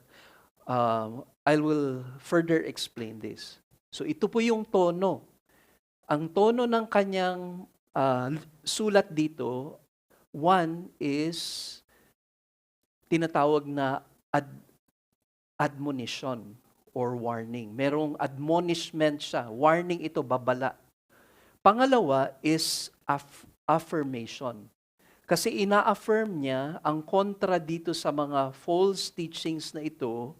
I will further explain this. So ito po yung tono. Ang tono ng kanyang sulat dito, one is tinatawag na admonition or warning. Merong admonishment siya. Warning ito, babala. Pangalawa is affirmation. Kasi ina-affirm niya ang kontra dito sa mga false teachings na ito,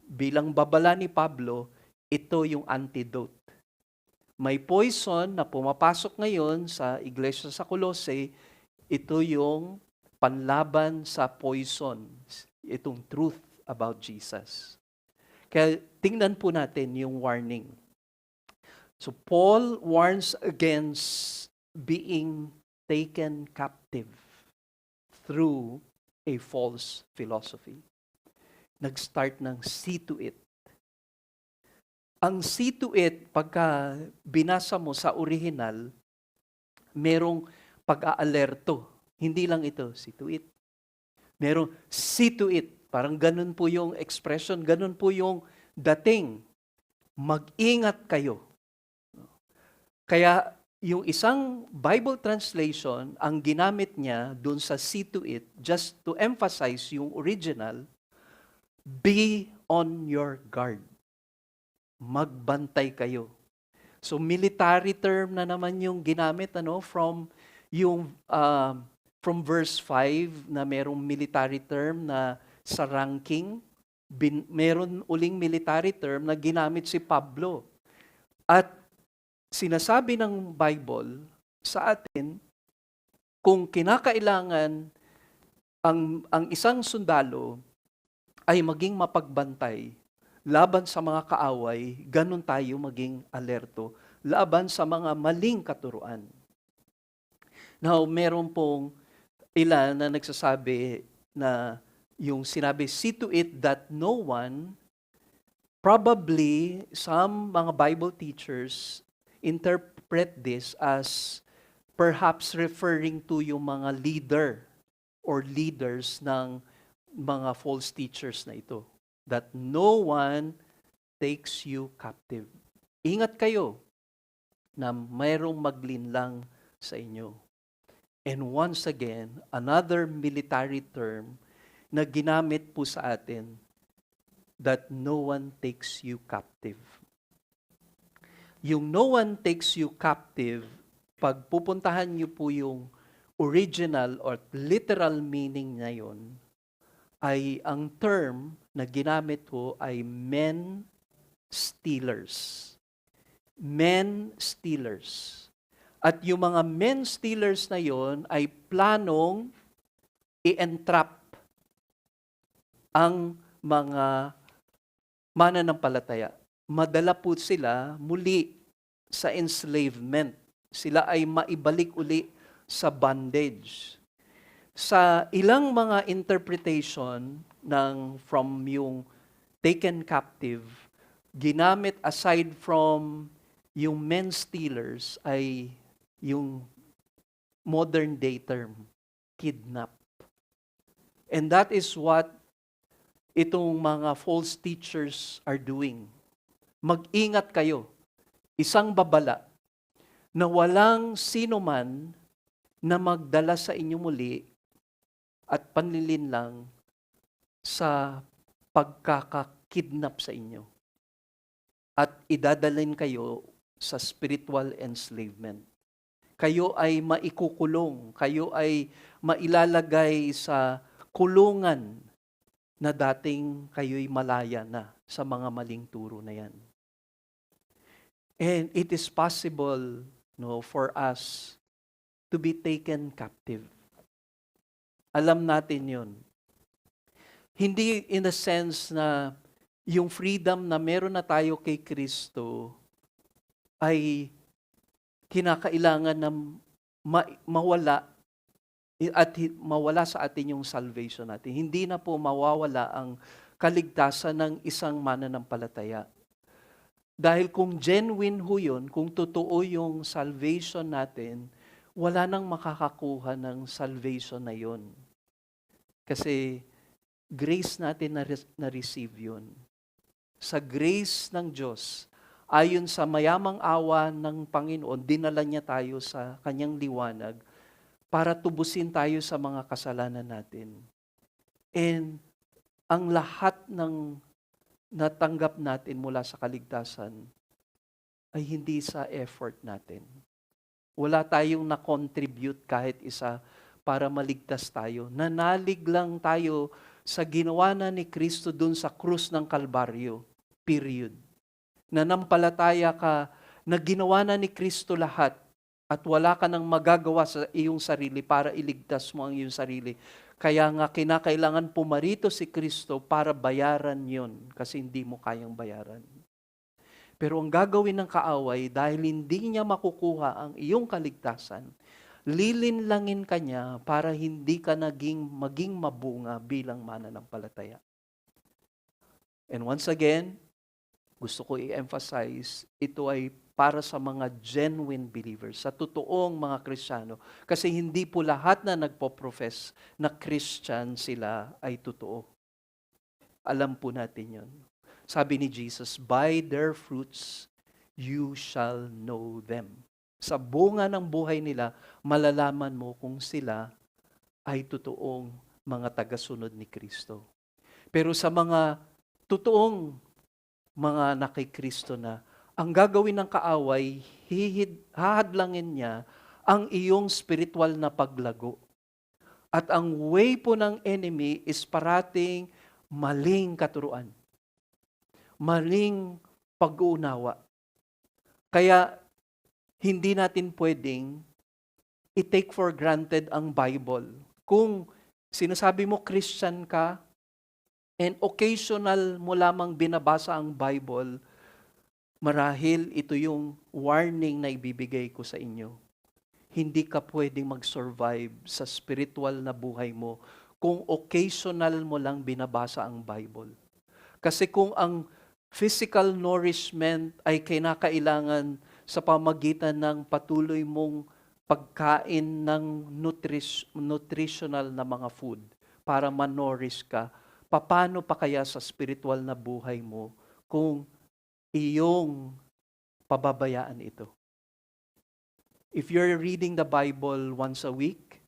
bilang babala ni Pablo, ito yung antidote. May poison na pumapasok ngayon sa iglesia sa Colossae, ito yung panlaban sa poison, itong truth about Jesus. Kaya tingnan po natin yung warning. So Paul warns against being taken captive through a false philosophy. Nag-start ng see to it. Ang see to it, pagka binasa mo sa original, merong pag-aalerto. Hindi lang ito, see to it. Merong see to it. Parang ganun po yung expression, ganun po yung dating. Mag-ingat kayo. Kaya yung isang Bible translation, ang ginamit niya dun sa see to it, just to emphasize yung original, be on your guard. Magbantay kayo. So military term na naman yung ginamit from verse 5 na merong military term na sa ranking, meron uling military term na ginamit si Pablo. At sinasabi ng Bible sa atin, kung kinakailangan ang isang sundalo ay maging mapagbantay laban sa mga kaaway, ganun tayo maging alerto laban sa mga maling katuruan. Now, meron pong ilan na nagsasabi na yung sinabi, see to it that no one, probably some mga Bible teachers interpret this as perhaps referring to yung mga leader or leaders ng mga false teachers na ito. That no one takes you captive. Ingat kayo na mayroong maglinlang sa inyo. And once again, another military term na ginamit po sa atin, that no one takes you captive. Yung no one takes you captive, pag pupuntahan niyo po yung original or literal meaning na yun, ay ang term na ginamit po ay men stealers. Men stealers. At yung mga men stealers na yon ay planong i-entrap ang mga mananampalataya. Madala po sila muli sa enslavement. Sila ay maibalik uli sa bondage. Sa ilang mga interpretation from yung taken captive, ginamit aside from yung men stealers ay yung modern day term, kidnap. And that is what itong mga false teachers are doing. Mag-ingat kayo. Isang babala na walang sino man na magdala sa inyo muli at panlilinlang sa pagkakakidnap sa inyo. At idadalhin kayo sa spiritual enslavement. Kayo ay maikukulong, kayo ay mailalagay sa kulungan na dating kayo'y malaya na sa mga maling turo na yan. And it is possible, for us to be taken captive. Alam natin yun. Hindi in the sense na yung freedom na meron na tayo kay Kristo ay kinakailangan na mawala at mawala sa atin yung salvation natin. Hindi na po mawawala ang kaligtasan ng isang mananampalataya. Dahil kung genuine ho yun, kung totoo yung salvation natin, wala nang makakakuha ng salvation na yun. Kasi grace natin na-receive yun. Sa grace ng Diyos, ayon sa mayamang awa ng Panginoon, dinala niya tayo sa kanyang liwanag para tubusin tayo sa mga kasalanan natin. And ang lahat ng natanggap natin mula sa kaligtasan ay hindi sa effort natin. Wala tayong na-contribute kahit isa para maligtas tayo. Nanalig lang tayo sa ginawa na ni Kristo dun sa krus ng Kalbaryo. Period. Nanampalataya ka na ginawa na ni Kristo lahat at wala ka nang magagawa sa iyong sarili para iligtas mo ang iyong sarili. Kaya nga kinakailangan pumarito si Kristo para bayaran yon kasi hindi mo kayang bayaran. Pero ang gagawin ng kaaway, dahil hindi niya makukuha ang iyong kaligtasan, lilinlangin ka niya para hindi ka maging mabunga bilang mananampalataya. And once again, gusto ko i-emphasize, ito ay para sa mga genuine believers, sa totoong mga Kristiyano. Kasi hindi po lahat na nagpo-profess na Christian sila ay totoo. Alam po natin yon. Sabi ni Jesus, by their fruits you shall know them. Sa bunga ng buhay nila, malalaman mo kung sila ay totoong mga tagasunod ni Kristo. Pero sa mga totoong mga nakikristo na, ang gagawin ng kaaway, hahadlangin niya ang iyong spiritual na paglago. At ang way po ng enemy is parating maling katuruan. Maling pag-uunawa. Kaya hindi natin pwedeng i-take for granted ang Bible. Kung sinasabi mo Christian ka, and occasional mo lamang binabasa ang Bible, marahil ito yung warning na ibibigay ko sa inyo. Hindi ka pwedeng mag-survive sa spiritual na buhay mo kung occasional mo lang binabasa ang Bible. Kasi kung ang physical nourishment ay kinakailangan sa pamagitan ng patuloy mong pagkain ng nutritional na mga food para ma-nourish ka, paano pa kaya sa spiritual na buhay mo kung iyong pababayaan ito? If you're reading the Bible once a week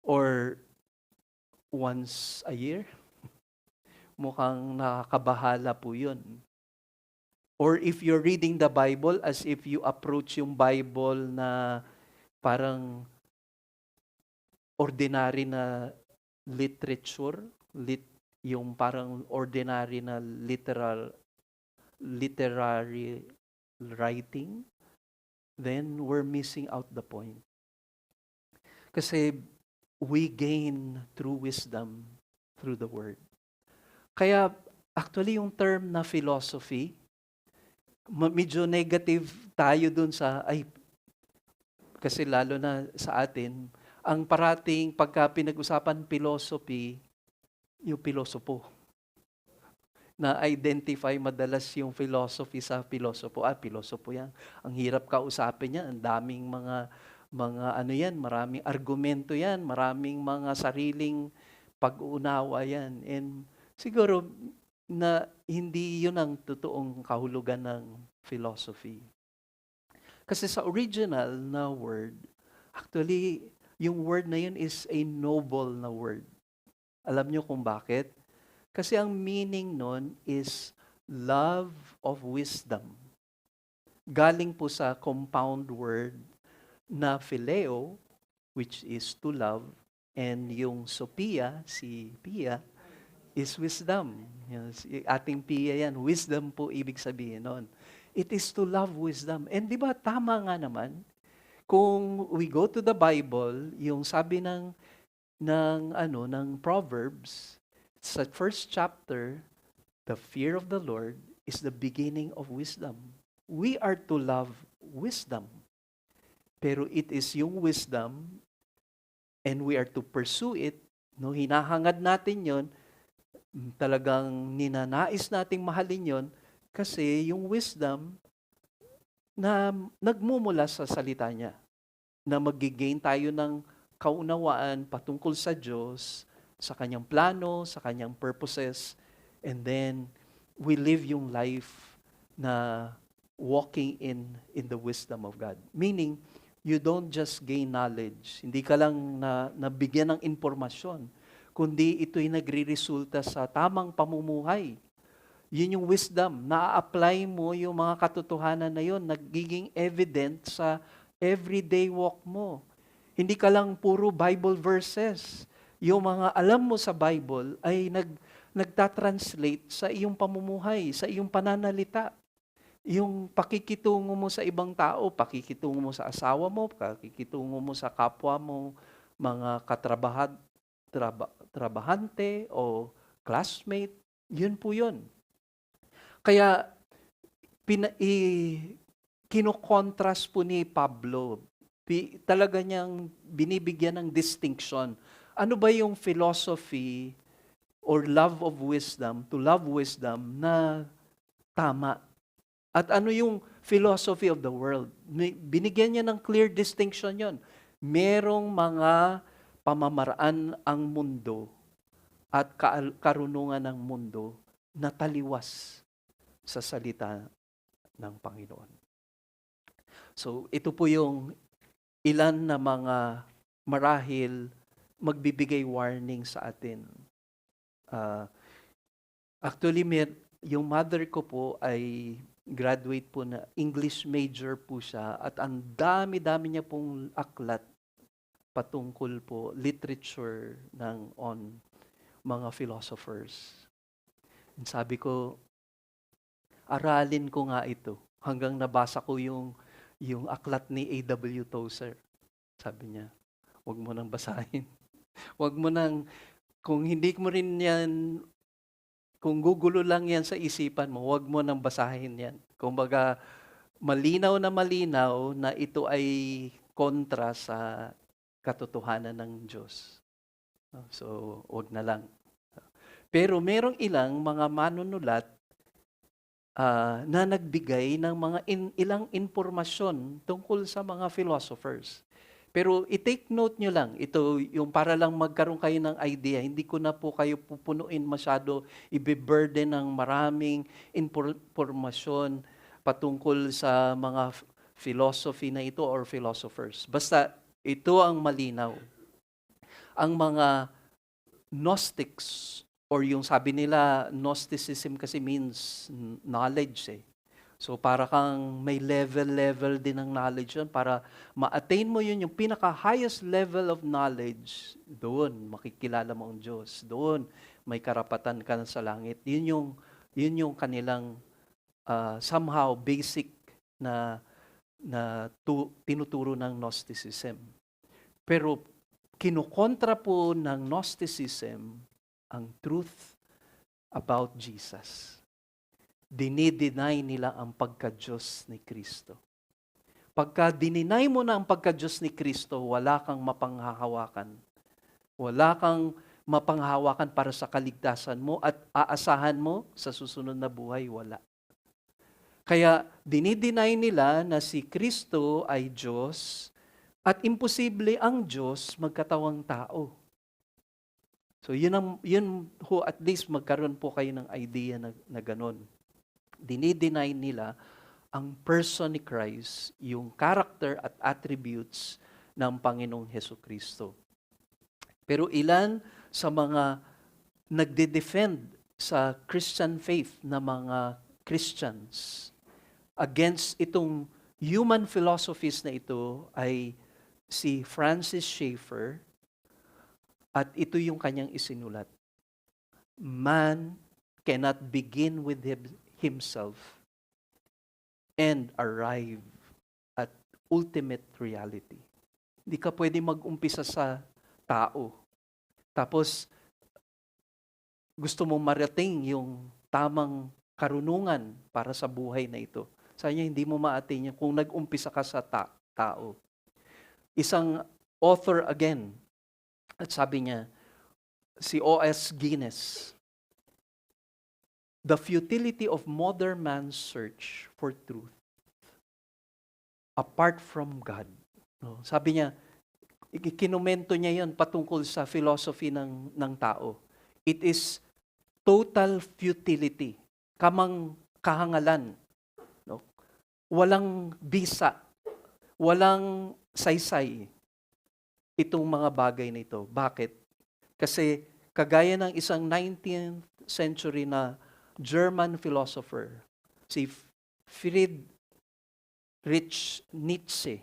or once a year, mukhang nakakabahala po yun. Or if you're reading the Bible as if you approach yung Bible na parang ordinary na literature, yung parang ordinary na literary writing, then we're missing out the point. Kasi we gain true wisdom through the Word. Kaya actually yung term na philosophy, medyo negative tayo dun sa, kasi lalo na sa atin, ang parating pagka pinag-usapan philosophy, yung pilosopo. Na-identify madalas yung philosophy sa pilosopo. Pilosopo yan. Ang hirap kausapin yan. Ang daming maraming argumento yan. Maraming mga sariling pag-uunawa yan. And siguro na hindi yun ang totoong kahulugan ng philosophy. Kasi sa original na word, actually, yung word na yun is a noble na word. Alam nyo kung bakit? Kasi ang meaning nun is love of wisdom. Galing po sa compound word na phileo, which is to love, and yung sophia, si Pia, is wisdom. Ating Pia yan. Wisdom po ibig sabihin nun. It is to love wisdom. And di ba tama nga naman, kung we go to the Bible, yung sabi ng Proverbs, sa first chapter, the fear of the Lord is the beginning of wisdom. We are to love wisdom. Pero it is yung wisdom and we are to pursue it. No, hinahangad natin yon, talagang ninanais nating mahalin yon kasi yung wisdom na nagmumula sa salita niya, na magigain tayo ng kaunawaan patungkol sa Diyos, sa kanyang plano, sa kanyang purposes, and then we live yung life na walking in the wisdom of God. Meaning, you don't just gain knowledge. Hindi ka lang nabigyan ng impormasyon, kundi ito'y nagre-resulta sa tamang pamumuhay. Yun yung wisdom. Na-apply mo yung mga katotohanan na yun, nagiging evident sa everyday walk mo. Hindi ka lang puro Bible verses. Yung mga alam mo sa Bible ay nagtatranslate sa iyong pamumuhay, sa iyong pananalita. Yung pakikitungo mo sa ibang tao, pakikitungo mo sa asawa mo, pakikitungo mo sa kapwa mo, mga trabahante o classmate, yun po yun. Kaya kinokontrast po ni Pablo, talaga niyang binibigyan ng distinction. Ano ba yung philosophy or love of wisdom, to love wisdom na tama? At ano yung philosophy of the world? Binigyan niya ng clear distinction yon. Merong mga pamamaraan ang mundo at karunungan ng mundo na taliwas sa salita ng Panginoon. So, ito po yung ilan na mga marahil magbibigay warning sa atin. Actually, yung mother ko po ay graduate po na English major po siya at ang dami-dami niya pong aklat patungkol po literature on mga philosophers. And sabi ko, aralin ko nga ito hanggang nabasa ko yung aklat ni A.W. Tozer. Sabi niya, huwag mo nang basahin. Huwag mo nang, kung hindi mo rin yan, kung gugulo lang yan sa isipan mo, huwag mo nang basahin yan. Kumbaga, malinaw na ito ay kontra sa katotohanan ng Diyos. So, huwag na lang. Pero merong ilang mga manunulat na nagbigay ng mga ilang impormasyon tungkol sa mga philosophers. Pero i-take note nyo lang, ito yung para lang magkaroon kayo ng idea, hindi ko na po kayo pupunuin masyado, i-burden ng maraming impormasyon patungkol sa mga philosophy na ito or philosophers. Basta ito ang malinaw. Ang mga Gnostics, or yung sabi nila, Gnosticism kasi means knowledge . So para kang may level din ng knowledge yun. Para ma-attain mo yun, yung pinaka-highest level of knowledge, doon makikilala mo ang Diyos. Doon may karapatan ka na sa langit. Yun yung kanilang somehow basic na tinuturo ng Gnosticism. Pero kinukontra po ng Gnosticism ang truth about Jesus. Dinideny nila ang pagka-Diyos ni Kristo. Pagka dininay mo na ang pagka-Diyos ni Kristo, wala kang mapanghahawakan. Wala kang mapanghahawakan para sa kaligtasan mo at aasahan mo sa susunod na buhay, wala. Kaya dinideny nila na si Kristo ay Diyos at imposible ang Diyos magkatawang tao. So yun ho, at least magkaroon po kayo ng idea na ganon. Dinideny nila ang person ni Christ, yung character at attributes ng Panginoong Hesukristo. Pero ilan sa mga nagde-defend sa Christian faith na mga Christians against itong human philosophies na ito ay si Francis Schaeffer, at ito yung kanyang isinulat. Man cannot begin with himself and arrive at ultimate reality. Hindi ka pwede mag-umpisa sa tao. Tapos, gusto mong marating yung tamang karunungan para sa buhay na ito. Sa niya, hindi mo ma-attain yan kung nag-umpisa ka sa tao. Isang author again, at sabi niya, si O.S. Guinness, the futility of modern man's search for truth apart from God. No? Sabi niya, kinumento niya yan patungkol sa philosophy ng tao. It is total futility, kamang kahangalan. No? Walang bisa, walang saysay itong mga bagay na ito. Bakit? Kasi kagaya ng isang 19th century na German philosopher, si Friedrich Nietzsche,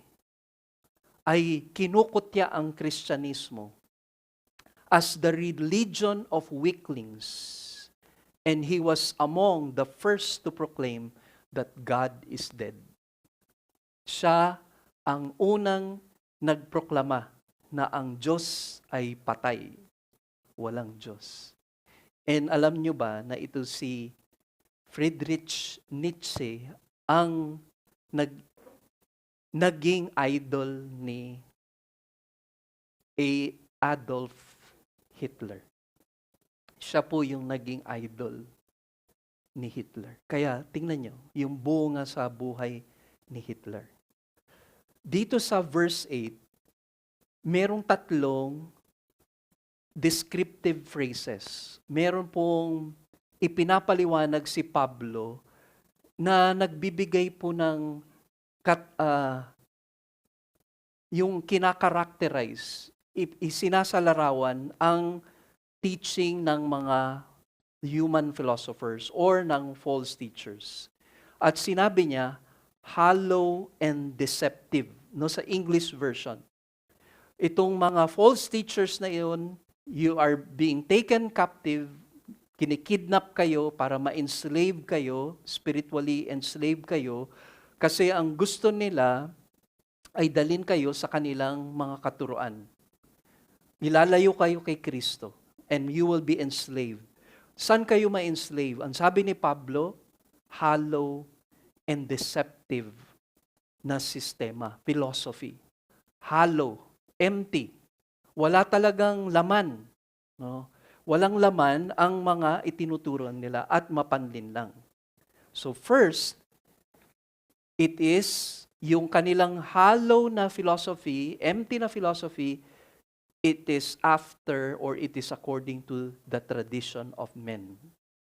ay kinukutya ang Kristyanismo as the religion of weaklings. And he was among the first to proclaim that God is dead. Siya ang unang nagproklama na ang Diyos ay patay. Walang Diyos. And alam nyo ba na ito si Friedrich Nietzsche ang naging idol ni Adolf Hitler. Siya po yung naging idol ni Hitler. Kaya tingnan nyo, yung bunga sa buhay ni Hitler. Dito sa verse 8, merong tatlong descriptive phrases. Meron pong ipinapaliwanag si Pablo na nagbibigay po ng yung kinakarakterize, isinasalarawan ang teaching ng mga human philosophers or ng false teachers. At sinabi niya, hollow and deceptive. No, sa English version. Itong mga false teachers na iyon, you are being taken captive, kinikidnap kayo para ma-enslave kayo, spiritually enslave kayo, kasi ang gusto nila ay dalhin kayo sa kanilang mga katuruan. Ilalayo kayo kay Kristo and you will be enslaved. Saan kayo ma-enslave? Ang sabi ni Pablo, hollow and deceptive na sistema, philosophy. Hollow, empty. Wala talagang laman. No? Walang laman ang mga itinuturuan nila at mapanlin lang. So first, it is yung kanilang hollow na philosophy, empty na philosophy, it is after or it is according to the tradition of men.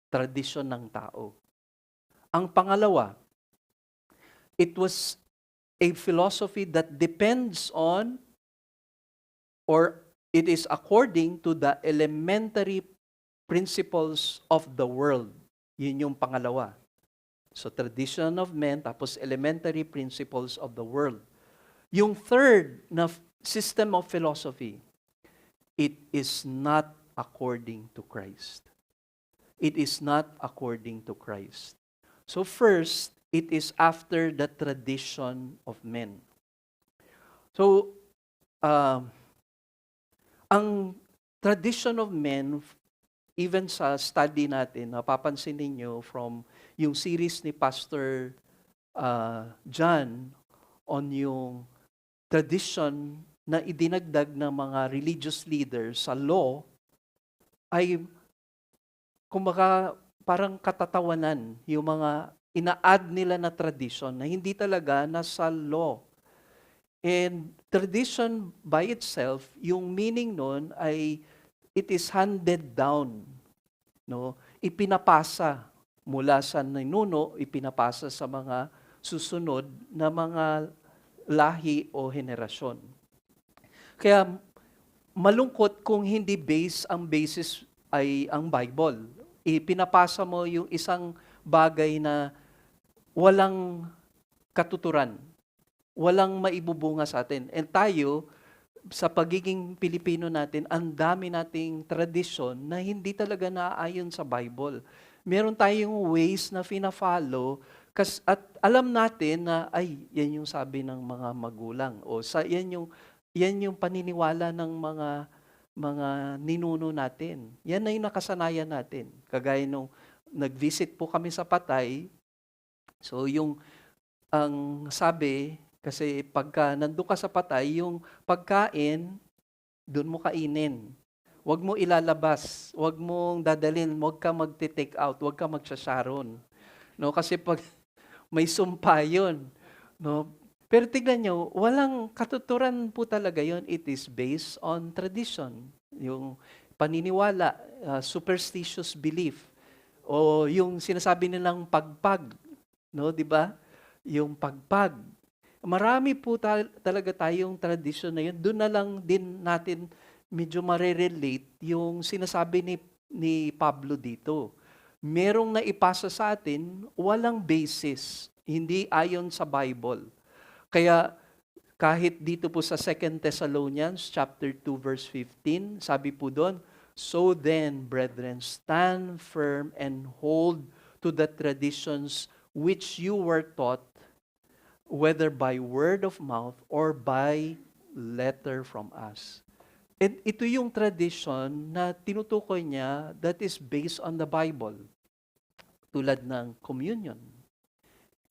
Tradition ng tao. Ang pangalawa, it was a philosophy that depends on or it is according to the elementary principles of the world. Yun yung pangalawa. So tradition of men, tapos elementary principles of the world. Yung third na system of philosophy, it is not according to Christ. It is not according to Christ. So first, it is after the tradition of men. So, ang tradition of men, even sa study natin, napapansin ninyo from yung series ni Pastor John on yung tradition na idinagdag ng mga religious leaders sa law, ay kumbaga parang katatawanan yung mga ina-add nila na tradition na hindi talaga nasa law. And tradition by itself, yung meaning nun ay it is handed down. No? Ipinapasa mula sa ninuno, ipinapasa sa mga susunod na mga lahi o henerasyon. Kaya malungkot kung hindi ang basis ay ang Bible. Ipinapasa mo yung isang bagay na walang katuturan, walang maibubunga sa atin. And tayo, sa pagiging Pilipino natin, ang dami nating tradisyon na hindi talaga naaayon sa Bible. Meron tayong ways na fina-follow at alam natin na, ay, yan yung sabi ng mga magulang. O yan yung paniniwala ng mga ninuno natin. Yan na yung nakasanayan natin. Kagaya nung nag-visit po kami sa Patay, so ang sabi, kasi pagka nandun ka sa Patay, yung pagkain, doon mo kainin. Huwag mo ilalabas, huwag mong dadalhin, huwag ka magte-take out, huwag ka magsasharon. No, kasi pag may sumpa yun. No? Pero tignan nyo, walang katuturan po talaga yun. It is based on tradition. Yung paniniwala, superstitious belief. O yung sinasabi nilang pagpag. No, di ba? Yung pagpag. Marami po talaga tayong tradition na yun. Doon na lang din natin medyo marerelate yung sinasabi ni Pablo dito. Merong naipasa sa atin, walang basis, hindi ayon sa Bible. Kaya kahit dito po sa 2 Thessalonians chapter 2 verse 15, sabi po doon, "So then, brethren, stand firm and hold to the traditions which you were taught, whether by word of mouth or by letter from us." And ito yung tradition na tinutukoy niya that is based on the Bible. Tulad ng communion.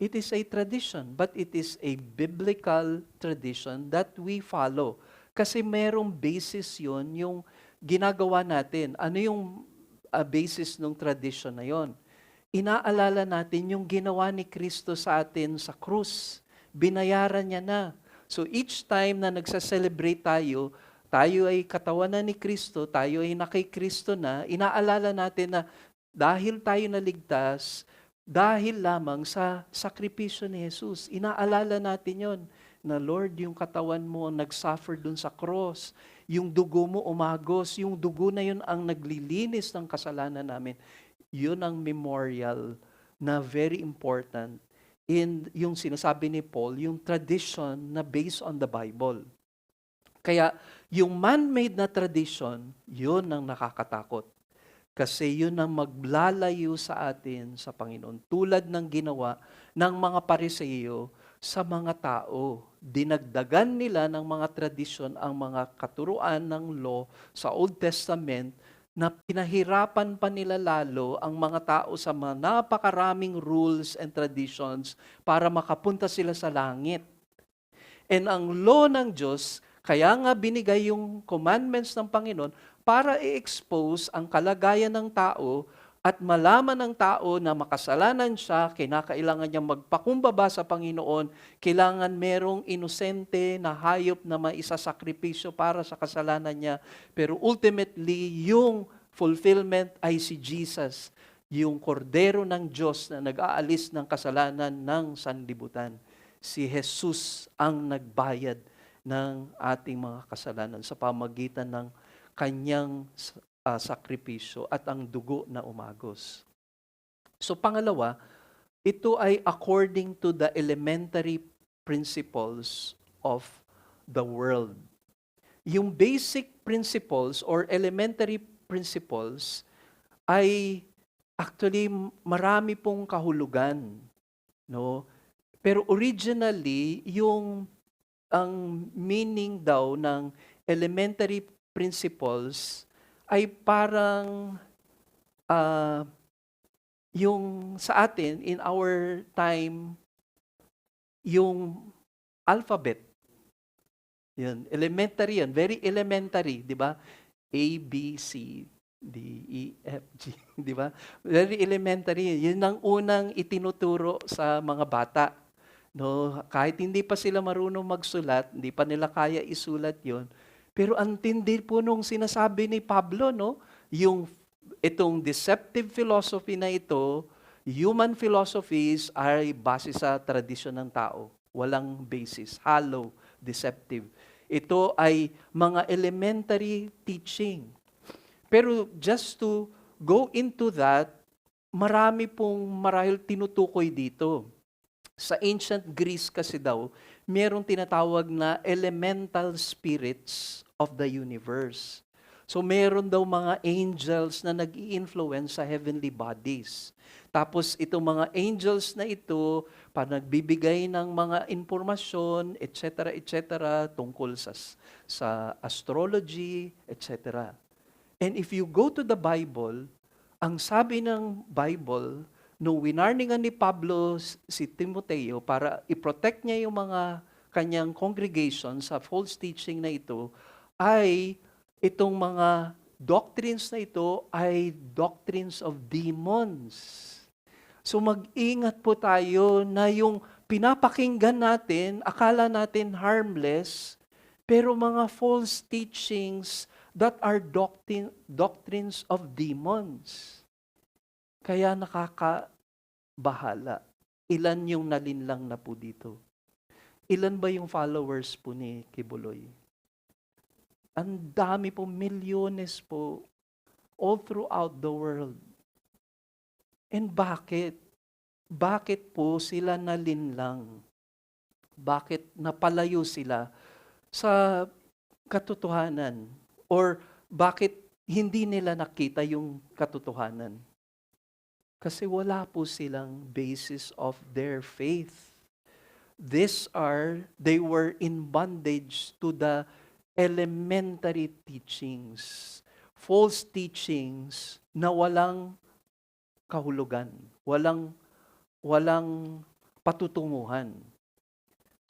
It is a tradition, but it is a biblical tradition that we follow. Kasi merong basis yun, yung ginagawa natin. Ano yung basis ng tradition na yon? Inaalala natin yung ginawa ni Kristo sa atin sa krus. Binayaran niya na. So each time na nagsa-celebrate tayo ay katawan na ni Kristo, tayo ay nakay Kristo na, inaalala natin na dahil tayo naligtas, dahil lamang sa sakripisyo ni Jesus. Inaalala natin yon na Lord, yung katawan mo nag-suffer dun sa cross, yung dugo mo umagos, yung dugo na yun ang naglilinis ng kasalanan namin. Yun ang memorial na very important in yung sinasabi ni Paul, yung tradition na based on the Bible. Kaya yung man-made na tradition, yun ang nakakatakot. Kasi yun ang maglalayo sa atin sa Panginoon. Tulad ng ginawa ng mga Pariseo sa mga tao. Dinagdagan nila ng mga tradisyon ang mga katuruan ng law sa Old Testament na pinahirapan pa nila lalo ang mga tao sa mga napakaraming rules and traditions para makapunta sila sa langit. And ang law ng Diyos, kaya nga binigay yung commandments ng Panginoon para i-expose ang kalagayan ng tao at malaman ng tao na makasalanan siya, kinakailangan niya magpakumbaba sa Panginoon, kailangan merong inosente na hayop na maisasakripisyo para sa kasalanan niya. Pero ultimately, yung fulfillment ay si Jesus, yung kordero ng Diyos na nag-aalis ng kasalanan ng sanlibutan. Si Jesus ang nagbayad ng ating mga kasalanan sa pamagitan ng kanyang sakripisyo at ang dugo na umagos. So pangalawa, ito ay according to the elementary principles of the world. Yung basic principles or elementary principles ay actually marami pong kahulugan, no? Pero originally, yung ang meaning daw ng elementary principles ay parang yung sa atin in our time yung alphabet. Yun, elementary yan, very elementary, di ba? A, B, C, D, E, F, G, di ba? Very elementary. Yun ang unang itinuturo sa mga bata. No, kahit hindi pa sila marunong magsulat, hindi pa nila kaya isulat 'yon. Pero ang tindi po nung sinasabi ni Pablo, no, yung itong deceptive philosophy na ito, human philosophies ay base sa tradisyon ng tao. Walang basis, hollow, deceptive. Ito ay mga elementary teaching. Pero just to go into that, marami pong marahil tinutukoy dito. Sa ancient Greece kasi daw, merong tinatawag na elemental spirits of the universe. So meron daw mga angels na nag-i-influence sa heavenly bodies. Tapos itong mga angels na ito, pa nagbibigay ng mga impormasyon, etc., tungkol sa astrology, etc. And if you go to the Bible, ang sabi ng Bible, nung winarningan ni Pablo si Timoteo para i-protect niya yung mga kanyang congregation sa false teaching na ito, ay itong mga doctrines na ito ay doctrines of demons. So mag-ingat po tayo na yung pinapakinggan natin, akala natin harmless, pero mga false teachings that are doctrines of demons. Kaya nakakabahala. Ilan yung nalinlang na po dito? Ilan ba yung followers po ni Kibuloy? Ang dami po, milyones po, all throughout the world. And bakit? Bakit po sila nalinlang? Bakit napalayo sila sa katotohanan? Or bakit hindi nila nakita yung katotohanan? Kasi wala po silang basis of their faith. They were in bondage to the elementary teachings. False teachings na walang kahulugan, walang patutunguhan.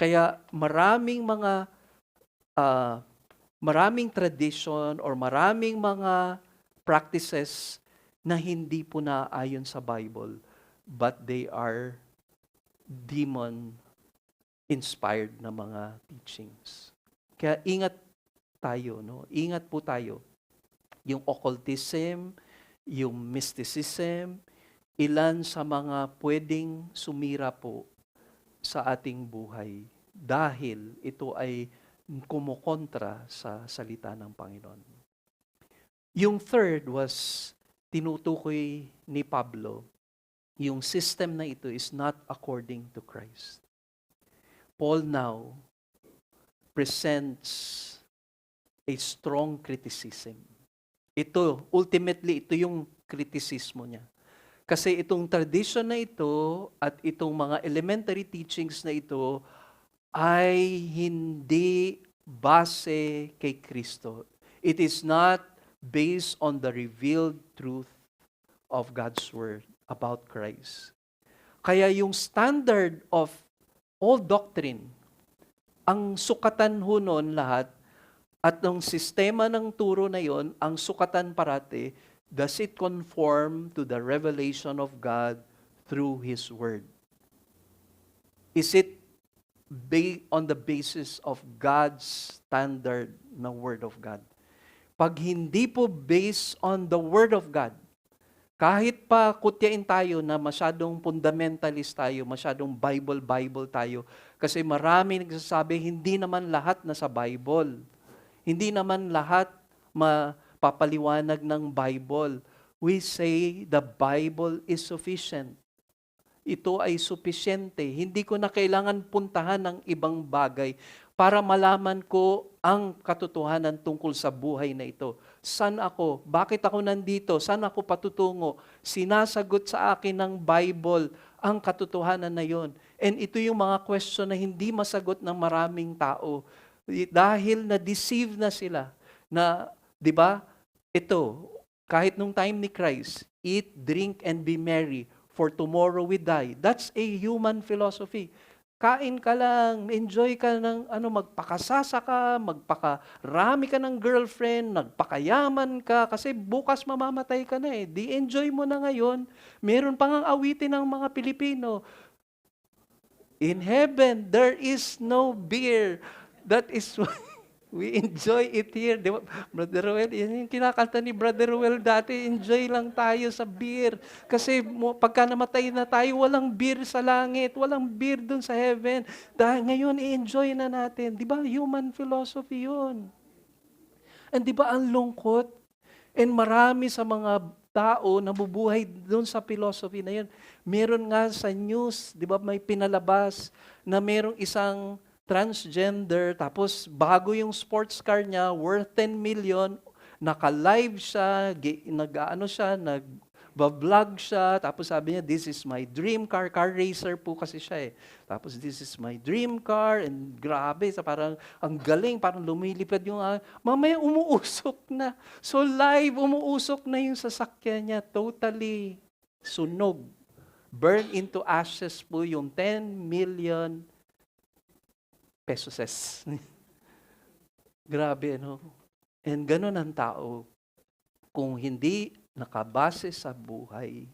Kaya maraming tradition or maraming mga practices na hindi po naayon sa Bible, but they are demon-inspired na mga teachings. Kaya ingat tayo, no? Ingat po tayo. Yung occultism, yung mysticism, ilan sa mga pwedeng sumira po sa ating buhay dahil ito ay kumukontra sa salita ng Panginoon. Yung third was tinutukoy ni Pablo, yung system na ito is not according to Christ. Paul now presents a strong criticism. Ultimately, ito yung kritisismo niya. Kasi itong tradition na ito at itong mga elementary teachings na ito ay hindi base kay Kristo. It is not based on the revealed truth of God's Word about Christ. Kaya yung standard of all doctrine, ang sukatan ho noon lahat, at ng sistema ng turo na yon, ang sukatan parati, does it conform to the revelation of God through His Word? Is it on the basis of God's standard na Word of God? Pag hindi po based on the Word of God, kahit pa kutyain tayo na masyadong fundamentalist tayo, masyadong Bible tayo, kasi marami nagsasabi, hindi naman lahat nasa Bible. Hindi naman lahat mapapaliwanag ng Bible. We say the Bible is sufficient. ito ay supisyente. Hindi ko na kailangan puntahan ng ibang bagay para malaman ko ang katotohanan tungkol sa buhay na ito. Saan ako? Bakit ako nandito? Saan ako patutungo? Sinasagot sa akin ng Bible ang katotohanan na yon. And ito yung mga question na hindi masagot ng maraming tao. Dahil na-deceive na sila na, di ba, ito, kahit nung time ni Christ, eat, drink, and be merry, for tomorrow we die. That's a human philosophy. Kain ka lang, enjoy ka ng magpakasasa ka, magpakarami ka ng girlfriend, nagpakayaman ka, kasi bukas mamamatay ka na eh. Di-enjoy mo na ngayon. Meron pang ang awitin ng mga Pilipino. In heaven, there is no beer. That is why we enjoy it here. Di ba? Brother Ruel, yan yung kinakanta ni Brother Ruel dati, enjoy lang tayo sa beer. Kasi pagka namatay na tayo, walang beer sa langit, walang beer dun sa heaven. Dahil ngayon, i-enjoy na natin. Di ba? Human philosophy yun. And di ba ang lungkot? And marami sa mga tao nabubuhay doon sa philosophy na yun. Meron nga sa news, di ba may pinalabas na merong isang transgender, tapos bago yung sports car niya, worth 10 million, naka-live siya, nag-vlog siya, tapos sabi niya, this is my dream car racer po kasi siya eh. Tapos this is my dream car, and grabe, parang ang galing, parang lumilipad yung, mamaya umuusok na. So live, umuusok na yung sasakyan niya, totally sunog. Burn into ashes po yung 10 million pesos. Grabe, no? And ganun ang tao. Kung hindi nakabase sa buhay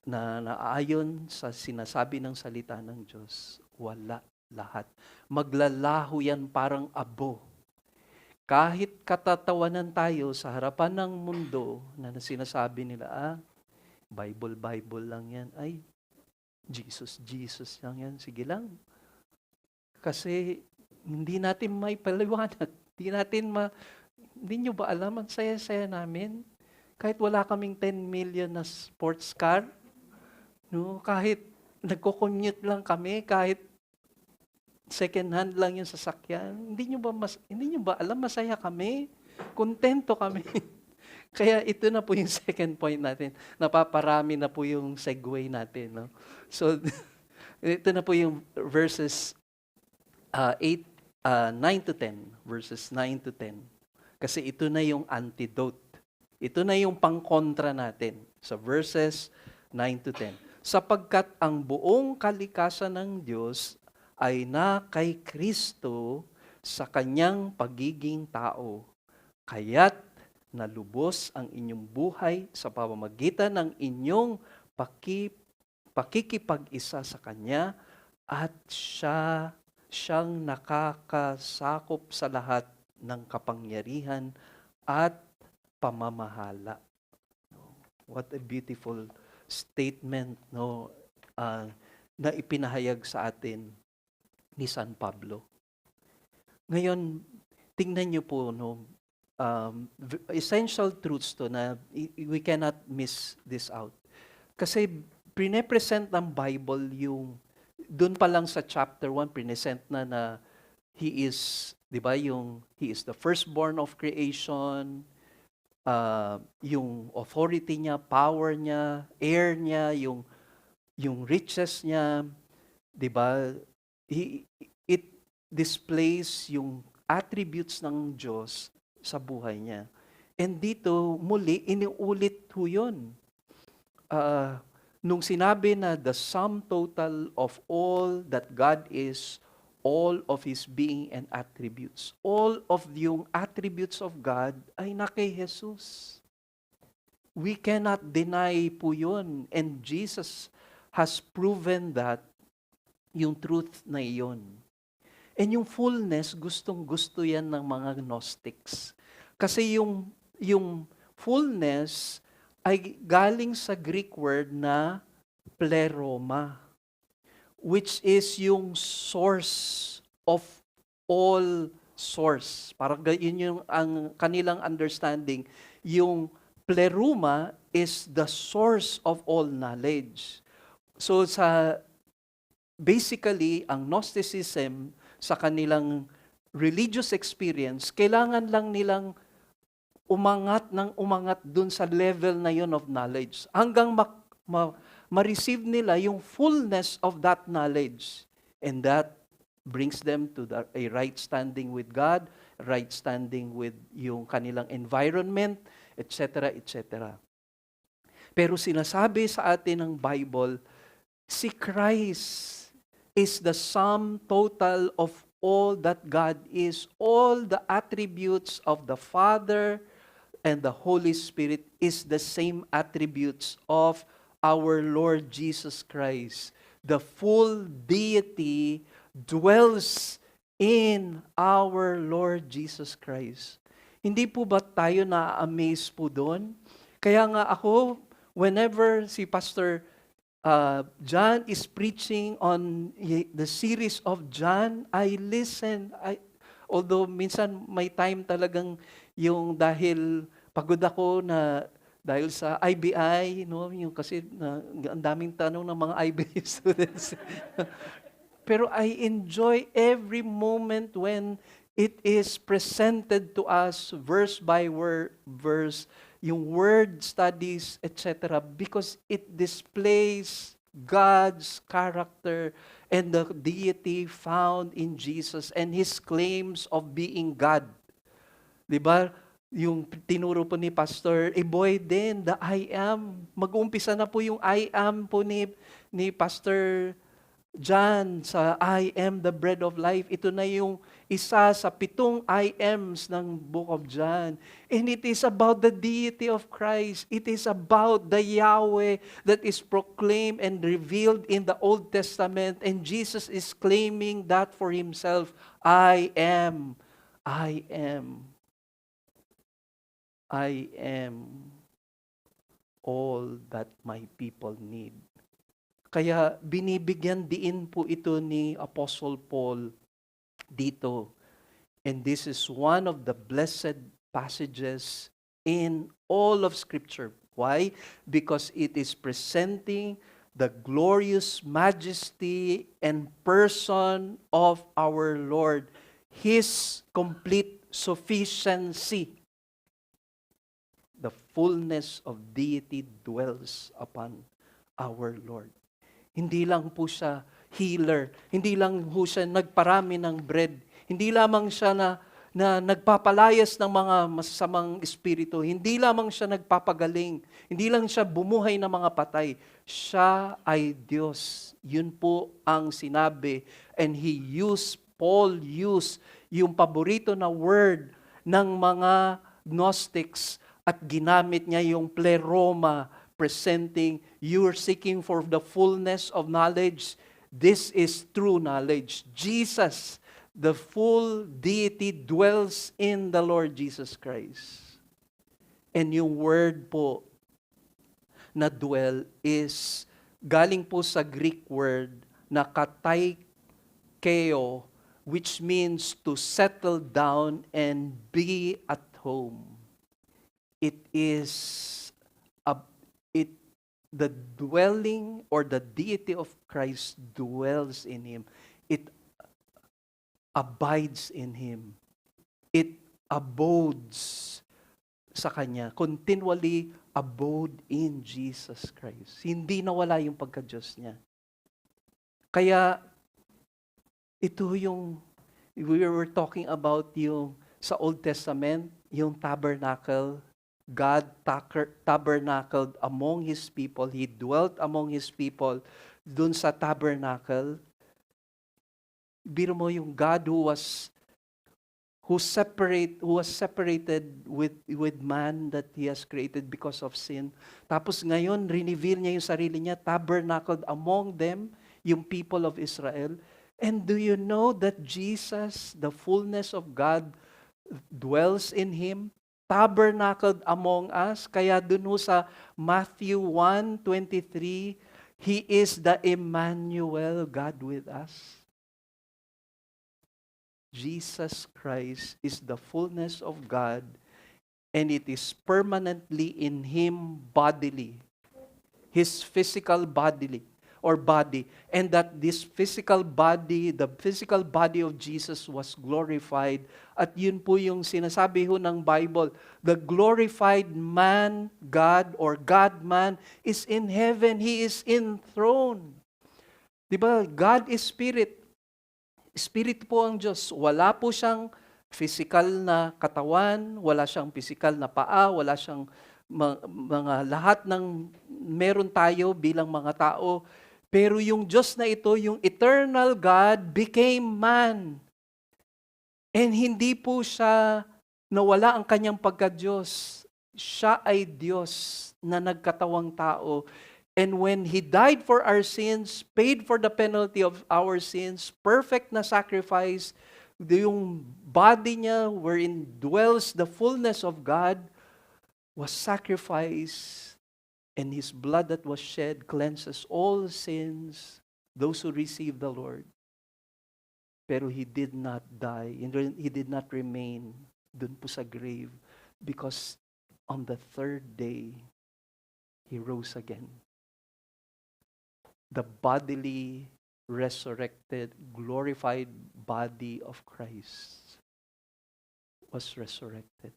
na naayon sa sinasabi ng salita ng Diyos, wala lahat. Maglalaho yan parang abo. Kahit katatawanan tayo sa harapan ng mundo na sinasabi nila, Bible lang yan. Ay, Jesus lang yan. Sige lang. Kasi hindi natin may paliwanag. Hindi nyo ba alam, ang saya-saya namin? Kahit wala kaming 10 million na sports car, no? Kahit nagko-commute lang kami, kahit second hand lang yung sasakyan, hindi nyo ba alam, masaya kami? Kontento kami. Kaya ito na po yung second point natin. Napaparami na po yung segue natin. No? So, ito na po yung verses 9 to 10, verses 9 to 10. Kasi ito na yung antidote. Ito na yung pangkontra natin sa verses 9 to 10. Sapagkat ang buong kalikasan ng Diyos ay na kay Kristo sa kanyang pagiging tao. Kaya't nalubos ang inyong buhay sa pamamagitan ng inyong pakikipag-isa sa Kanya at siyang nakakasakop sa lahat ng kapangyarihan at pamamahala. What a beautiful statement, no, na ipinahayag sa atin ni San Pablo. Ngayon, tingnan niyo po, no, essential truths to na we cannot miss this out. Kasi pine-present ng Bible yung doon pa lang sa chapter 1, present na He is, di ba, He is the firstborn of creation, yung authority niya, power niya, heir niya, yung riches niya, di ba, it displays yung attributes ng Diyos sa buhay niya. And dito, muli, iniulit ho yun. Nung sinabi na the sum total of all that God is, all of His being and attributes, all of yung attributes of God ay na kay Jesus. We cannot deny po yun. And Jesus has proven that yung truth na iyon. And yung fullness, gustong-gusto yan ng mga Gnostics. Kasi yung fullness ay galing sa Greek word na pleroma, which is yung source of all source. Parang yun yung ang kanilang understanding. Yung pleroma is the source of all knowledge. So basically, ang Gnosticism sa kanilang religious experience, kailangan lang nilang umangat dun sa level na yun of knowledge hanggang ma-receive nila yung fullness of that knowledge. And that brings them to a right standing with God, right standing with yung kanilang environment, etc., etc. Pero sinasabi sa atin ng Bible, si Christ is the sum total of all that God is. All the attributes of the Father and the Holy Spirit is the same attributes of our Lord Jesus Christ. The full deity dwells in our Lord Jesus Christ. Hindi po ba tayo na-amaze po doon? Kaya nga ako, whenever si Pastor John is preaching on the series of John, I listen. Although minsan may time talagang yung dahil pagod ako na dahil sa IBI, no, yung kasi ang daming tanong ng mga IBI students. Pero I enjoy every moment when it is presented to us verse by verse, yung word studies, etc. Because it displays God's character and the deity found in Jesus and His claims of being God. Diba? Yung tinuro po ni Pastor Eboy din, the I am. Mag-uumpisa na po yung I am po ni Pastor John sa I am the bread of life. Ito na yung isa sa 7 I ams ng book of John. And it is about the deity of Christ. It is about the Yahweh that is proclaimed and revealed in the Old Testament. And Jesus is claiming that for Himself. I am. I am. I am all that my people need. Kaya binibigyan diin po ito ni Apostle Paul dito. And this is one of the blessed passages in all of Scripture. Why? Because it is presenting the glorious majesty and person of our Lord, His complete sufficiency. The fullness of deity dwells upon our Lord. Hindi lang po siya healer. Hindi lang po siya nagparami ng bread. Hindi lamang siya na nagpapalayas ng mga masasamang espiritu. Hindi lamang siya nagpapagaling. Hindi lang siya bumuhay ng mga patay. Siya ay Diyos. Yun po ang sinabi. And Paul used yung paborito na word ng mga Gnostics at ginamit niya yung pleroma, presenting, you're seeking for the fullness of knowledge. This is true knowledge. Jesus, the full deity, dwells in the Lord Jesus Christ. And yung word po na dwell is galing po sa Greek word na kataikeo, which means to settle down and be at home. It is the dwelling or the deity of Christ dwells in Him. It abides in Him. It abodes sa Kanya. Continually abode in Jesus Christ. Hindi nawala yung pagka-Diyos niya. Kaya ito yung we were talking about yung sa Old Testament, yung tabernacle. God tabernacled among His people. He dwelt among His people dun sa tabernacle. Biro mo yung God who was separated with man that He has created because of sin. Tapos ngayon, reveal niya yung sarili niya, tabernacled among them, yung people of Israel. And do you know that Jesus, the fullness of God, dwells in Him? Tabernacled among us. Kaya dun sa Matthew 1:23, He is the Emmanuel, God with us. Jesus Christ is the fullness of God, and it is permanently in Him bodily. His physical bodily. or body, and that this physical body, the physical body of Jesus was glorified. At yun po yung sinasabi ho ng Bible, the glorified man, God or God-man is in heaven. He is enthroned. Diba? God is spirit. Spirit po ang Diyos. Wala po siyang physical na katawan, wala siyang physical na paa, wala siyang mga lahat ng meron tayo bilang mga tao. Pero yung Diyos na ito, yung eternal God, became man. And hindi po siya nawala ang kanyang pagka-Diyos. Siya ay Diyos na nagkatawang tao. And when He died for our sins, paid for the penalty of our sins, perfect na sacrifice, yung body niya wherein dwells the fullness of God, was sacrificed, and His blood that was shed cleanses all sins, those who receive the Lord. Pero He did not die, He did not remain dun po sa grave, because on the third day, He rose again. The bodily, resurrected, glorified body of Christ was resurrected.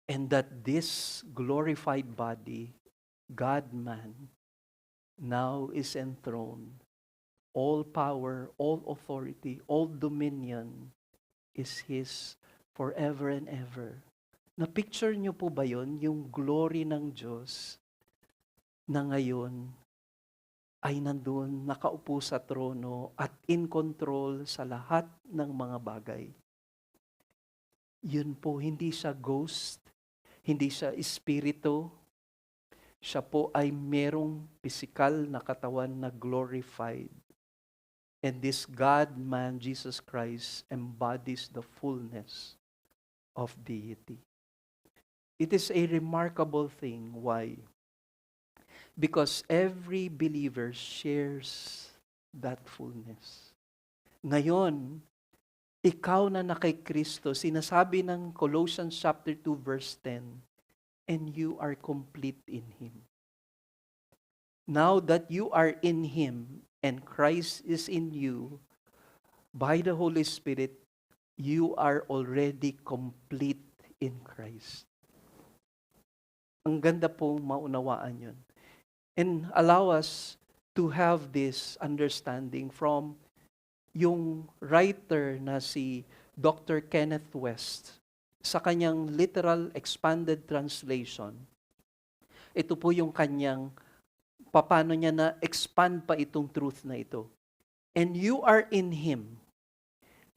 And that this glorified body, God-man, now is enthroned. All power, all authority, all dominion is His forever and ever. Na-picture niyo po ba yun? Yung glory ng Diyos na ngayon ay nandun, nakaupo sa trono at in control sa lahat ng mga bagay. Yun po, hindi siya ghost, hindi siya espiritu. Siya po ay merong physical na katawan na glorified. And this God-man, Jesus Christ, embodies the fullness of deity. It is a remarkable thing. Why? Because every believer shares that fullness. Ngayon, ikaw na kay Kristo, sinasabi ng Colossians chapter 2 verse 10, and you are complete in Him. Now that you are in Him and Christ is in you, by the Holy Spirit, you are already complete in Christ. Ang ganda pong maunawaan yun. And allow us to have this understanding from yung writer na si Dr. Kenneth West sa kanyang literal expanded translation. Ito po yung kanyang paano niya na expand pa itong truth na ito. And you are in Him,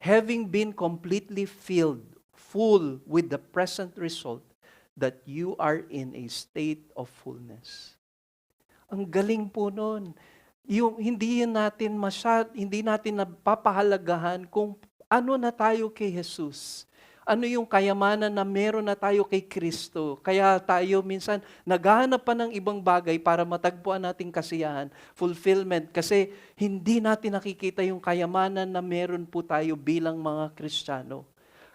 having been completely filled, full with the present result, that you are in a state of fullness. Ang galing po nun. Yung hindi natin napapahalagahan kung ano na tayo kay Jesus. Ano yung kayamanan na meron na tayo kay Kristo. Kaya tayo minsan naghahanap pa ng ibang bagay para matagpuan nating kasiyahan, fulfillment. Kasi hindi natin nakikita yung kayamanan na meron po tayo bilang mga Kristiyano.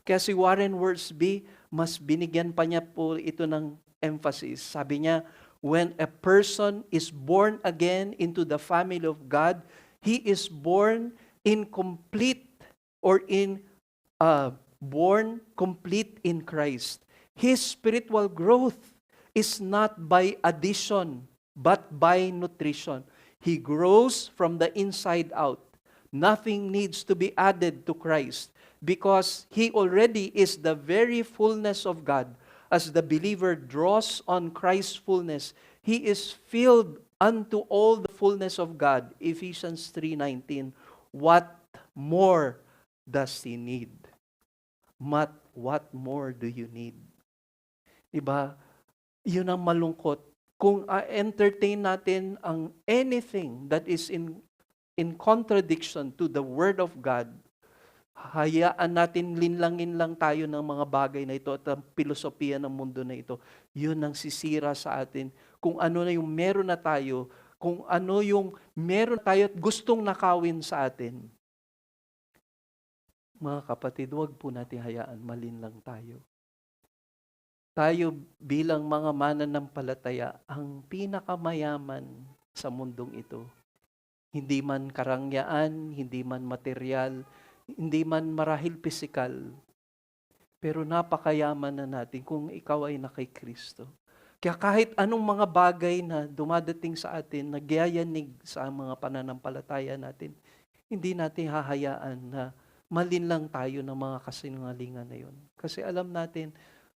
Kaya si Warren Wiersbe, mas binigyan pa niya po ito ng emphasis. Sabi niya, when a person is born again into the family of God, he is born in complete or born complete in Christ. His spiritual growth is not by addition, but by nutrition. He grows from the inside out. Nothing needs to be added to Christ because He already is the very fullness of God. As the believer draws on Christ's fullness, he is filled unto all the fullness of God. Ephesians 3:19. What more does he need? What more do you need? Diba? Yun ang malungkot. Kung entertain natin ang anything that is in contradiction to the Word of God, hayaan natin linlangin lang tayo ng mga bagay na ito at ang pilosopiya ng mundo na ito. Yun ang sisira sa atin. Kung ano na yung meron na tayo, kung ano yung meron tayo at gustong nakawin sa atin. Mga kapatid, huwag po natin hayaan malinlang tayo. Tayo bilang mga mananampalataya, ang pinakamayaman sa mundong ito. Hindi man karangyaan, hindi man material, hindi man marahil pisikal, pero napakayaman na natin kung ikaw ay na kay Kristo. Kaya kahit anong mga bagay na dumadating sa atin, nagyayanig sa mga pananampalataya natin, hindi natin hahayaan na malinlang tayo ng mga kasinungalingan na yun. Kasi alam natin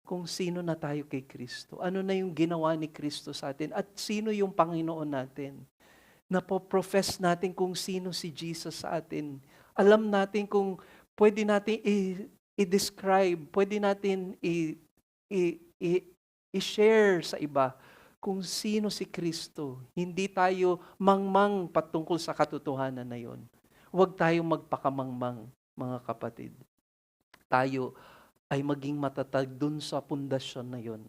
kung sino na tayo kay Kristo. Ano na yung ginawa ni Kristo sa atin at sino yung Panginoon natin. Napoprofess natin kung sino si Jesus sa atin. Alam natin kung pwede natin i-describe, pwede natin i-share sa iba kung sino si Kristo. Hindi tayo mangmang patungkol sa katotohanan na yon. Huwag tayong magpakamangmang, mga kapatid. Tayo ay maging matatag dun sa pundasyon na yon.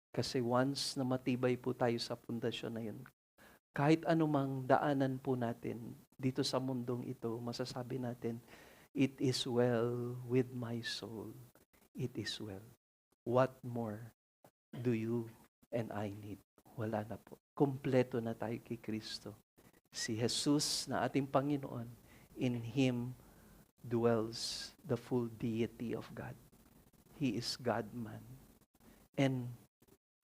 Kasi once na matibay po tayo sa pundasyon na yon, kahit anumang daanan po natin dito sa mundong ito, masasabi natin, it is well with my soul. It is well. What more do you and I need? Wala na po. Kompleto na tayo kay Kristo. Si Jesus na ating Panginoon, in Him dwells the full deity of God. He is God-man. And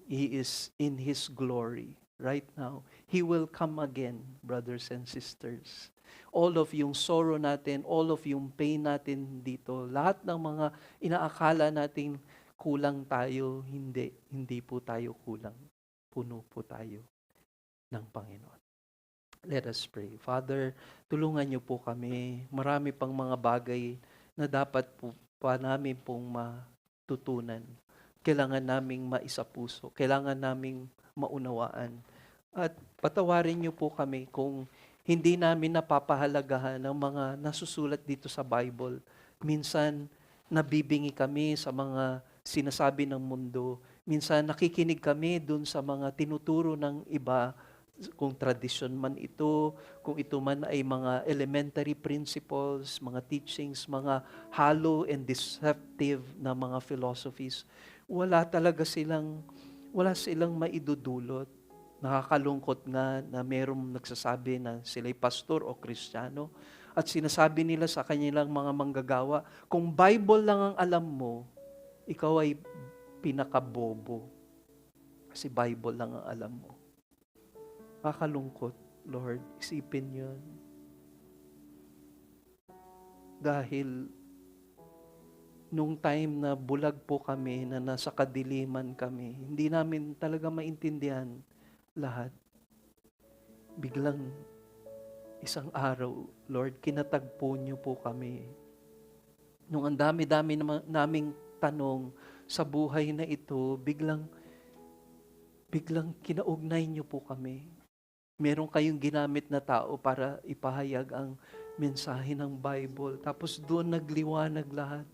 He is in His glory right now. He will come again, brothers and sisters. All of yung sorrow natin, all of yung pain natin dito, lahat ng mga inaakala natin kulang tayo, hindi po tayo kulang. Puno po tayo ng Panginoon. Let us pray. Father, tulungan niyo po kami. Marami pang mga bagay na dapat po pa namin pong matutunan. Kailangan naming maisapuso. Kailangan naming maunawaan. At patawarin niyo po kami kung hindi namin napapahalagahan ang mga nasusulat dito sa Bible. Minsan, nabibingi kami sa mga sinasabi ng mundo. Minsan, nakikinig kami dun sa mga tinuturo ng iba, kung tradisyon man ito, kung ito man ay mga elementary principles, mga teachings, mga hollow and deceptive na mga philosophies. Wala silang maidudulot. Nakakalungkot nga na mayroong nagsasabi na sila'y pastor o Kristiyano at sinasabi nila sa kanilang mga manggagawa, kung Bible lang ang alam mo, ikaw ay pinakabobo. Kasi Bible lang ang alam mo. Nakakalungkot, Lord. Isipin yun. Dahil nung time na bulag po kami, na nasa kadiliman kami, hindi namin talaga maintindihan lahat. Biglang isang araw, Lord, kinatagpo niyo po kami. Nung ang dami-dami naming tanong sa buhay na ito, biglang kinaugnay niyo po kami. Meron kayong ginamit na tao para ipahayag ang mensahe ng Bible. Tapos doon nagliwanag lahat.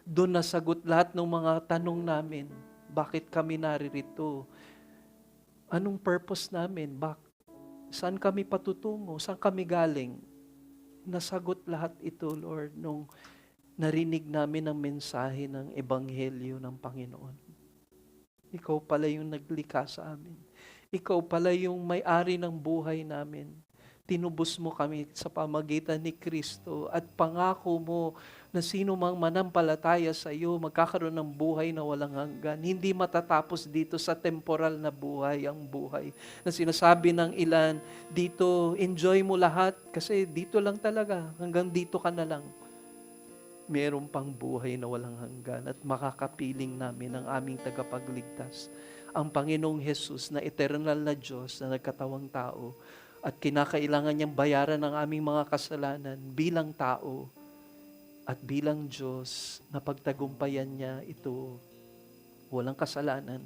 Doon nasagot lahat ng mga tanong namin. Bakit kami naririto? Anong purpose namin? Saan kami patutungo? Saan kami galing? Nasagot lahat ito, Lord, nung narinig namin ang mensahe ng Ebanghelyo ng Panginoon. Ikaw pala yung naglikha sa amin. Ikaw pala yung may-ari ng buhay namin. Tinubos mo kami sa pamagitan ni Kristo at pangako mo na sino mang manampalataya sa iyo magkakaroon ng buhay na walang hanggan. Hindi matatapos dito sa temporal na buhay ang buhay. Na sinasabi ng ilan, dito enjoy mo lahat kasi dito lang talaga, hanggang dito ka na lang. Meron pang buhay na walang hanggan at makakapiling namin ang aming tagapagligtas, ang Panginoong Jesus na eternal na Diyos na nagkatawang tao at kinakailangan niyang bayaran ang aming mga kasalanan bilang tao at bilang Diyos na pagtagumpayan niya ito, walang kasalanan,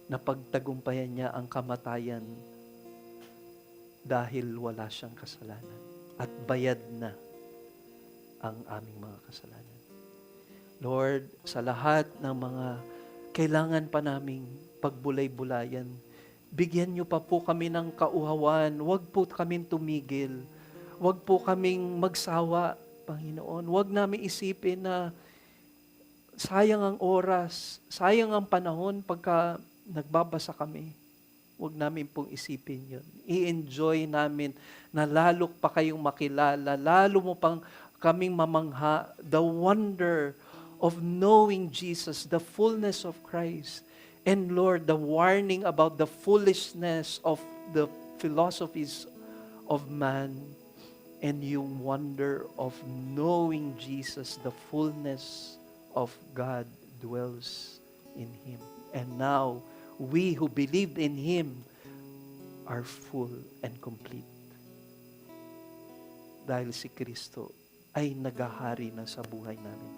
na pagtagumpayan niya ang kamatayan dahil wala siyang kasalanan at bayad na ang aming mga kasalanan. Lord, sa lahat ng mga kailangan pa naming pagbulay-bulayan, bigyan niyo pa po kami ng kauhawan. Huwag po kaming tumigil. Huwag po kaming magsawa, Panginoon. Huwag namin isipin na sayang ang oras, sayang ang panahon pagka nagbabasa kami. Huwag namin pong isipin yun. I-enjoy namin na lalo pa kayong makilala, lalo mo pang kaming mamangha, the wonder of knowing Jesus, the fullness of Christ. And Lord, the warning about the foolishness of the philosophies of man, and yung wonder of knowing Jesus, the fullness of God dwells in Him. And now, we who believed in Him are full and complete. Dahil si Kristo ay naghahari na sa buhay namin.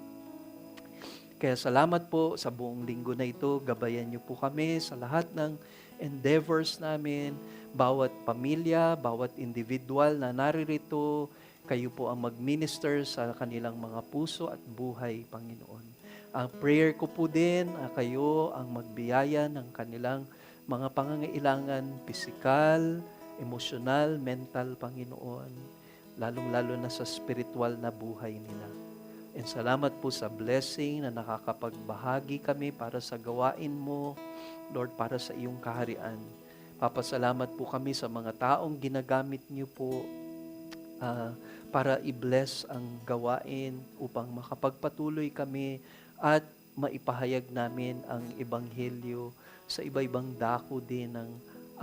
Kaya salamat po sa buong linggo na ito. Gabayan niyo po kami sa lahat ng endeavors namin. Bawat pamilya, bawat individual na naririto, kayo po ang mag-minister sa kanilang mga puso at buhay, Panginoon. Ang prayer ko po din, kayo ang magbiyaya ng kanilang mga pangangailangan, pisikal, emosyonal, mental, Panginoon, lalong-lalo na sa spiritual na buhay nila. And salamat po sa blessing na nakakapagbahagi kami para sa gawain mo, Lord, para sa iyong kaharian. Papasalamat po kami sa mga taong ginagamit niyo po para i-bless ang gawain upang makapagpatuloy kami at maipahayag namin ang Ebanghelyo sa iba-ibang dako din ng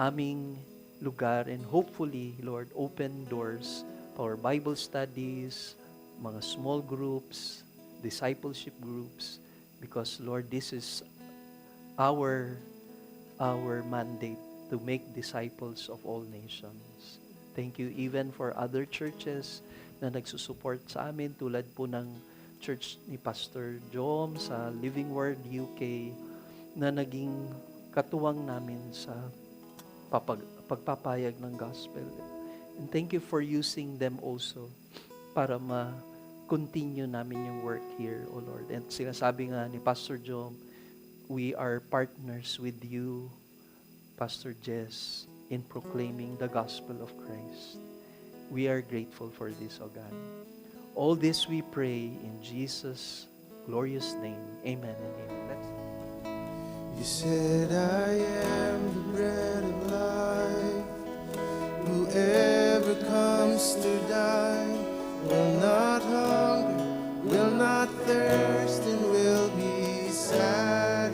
aming lugar. And hopefully, Lord, open doors for Bible studies, mga small groups, discipleship groups, because, Lord, this is our mandate to make disciples of all nations. Thank you even for other churches na nagsusupport sa amin tulad po ng church ni Pastor Jom sa Living Word UK na naging katuwang namin sa pagpapayag ng gospel. And thank you for using them also para ma-continue namin yung work here, O Lord. And sinasabi nga ni Pastor Jom, we are partners with you, Pastor Jess, in proclaiming the gospel of Christ. We are grateful for this, O God. All this we pray in Jesus' glorious name. Amen and amen. You said, I am the bread of life. Whoever comes to dine will not hunger, will not thirst, and will be satisfied.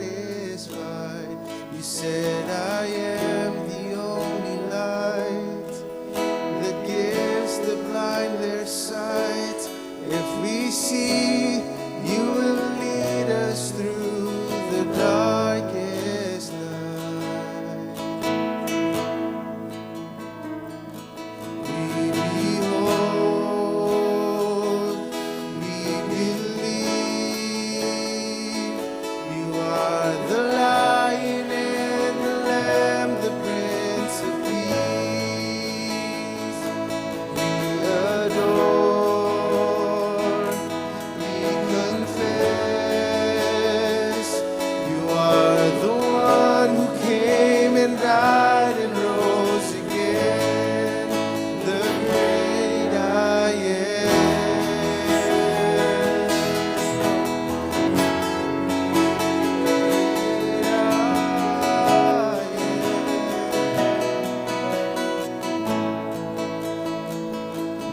You said, I am the only light that gives the blind their sight. If we see, you will lead us through the darkest night. We behold, we believe, you are the Lion and the Lamb, the Prince of Peace. We adore. Died and rose again, the great I am.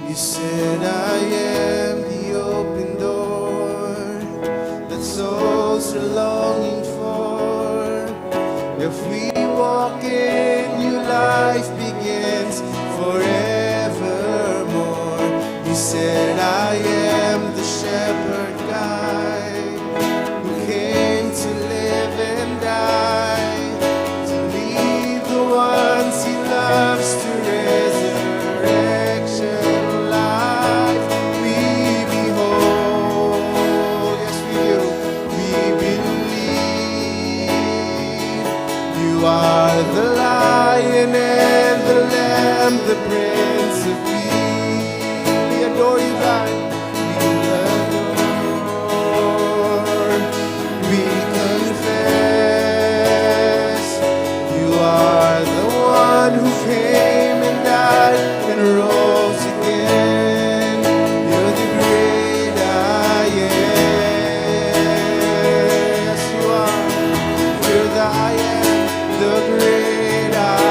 You said I am the open door that souls are longing for. If we walk in, new life begins forevermore. You said, I am the shepherd guide who came to live and die, to lead the ones he loves to resurrection life. We behold, yes we do, we believe. You are the Lion and the Lamb, the Prince of Peace. We adore you, God. We adore. We confess. You are the one who came and died and rose again. You're the great I am. Yes, you are. You're the I am. The great I am.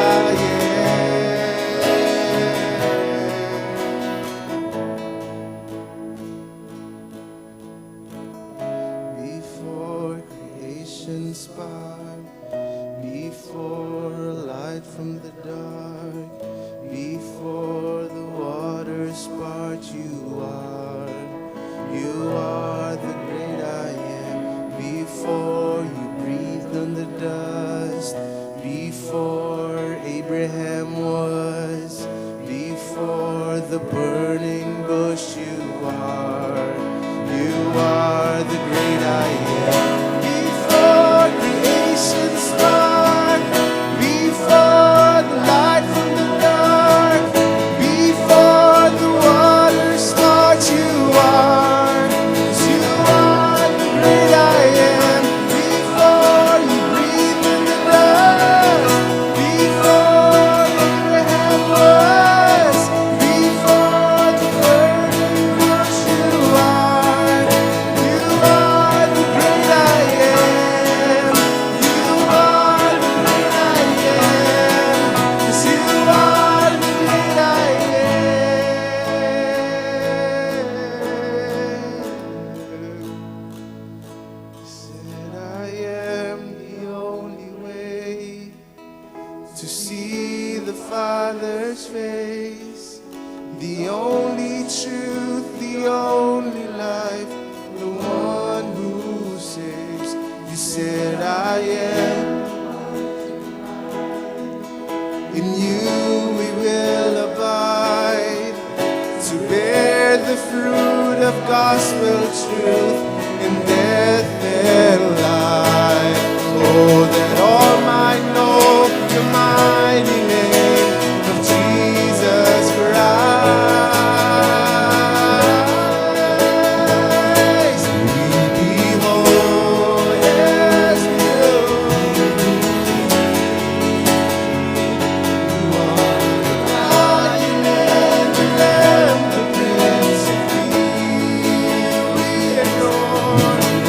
dark. Before the waters part, you are the great I am. Before you breathed on the dust, before Abraham was, before the burning bush, you are the great I am. Before creation start, before the light from the dark, before the waters start, you are the great I am. Before you breathe in the dust, before Abraham was, before the burning bush, you are the great I am. You are the great I am. Yes, you are the great I am. Said I am the only way to see the Father's face, the only truth, the only life, the one who saves. You said I am. In you we will abide, to bear the fruit of gospel truth in death and life. Oh, that all might know the mighty name of Jesus Christ. We behold, yes, you are the Lion and the Lamb, the Prince of Peace. We adore you.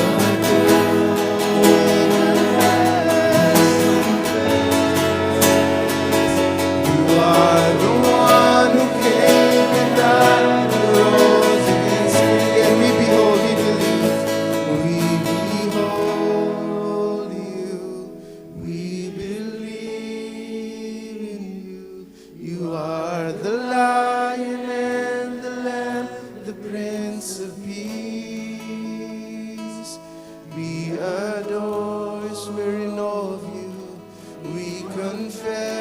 Are the one who came and died and rose again. Sing it again. We behold, we believe. We behold you. We believe in you. You are the Lion and the Lamb, the Prince of Peace. We adore, swear in awe of you. We confess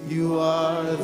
you are the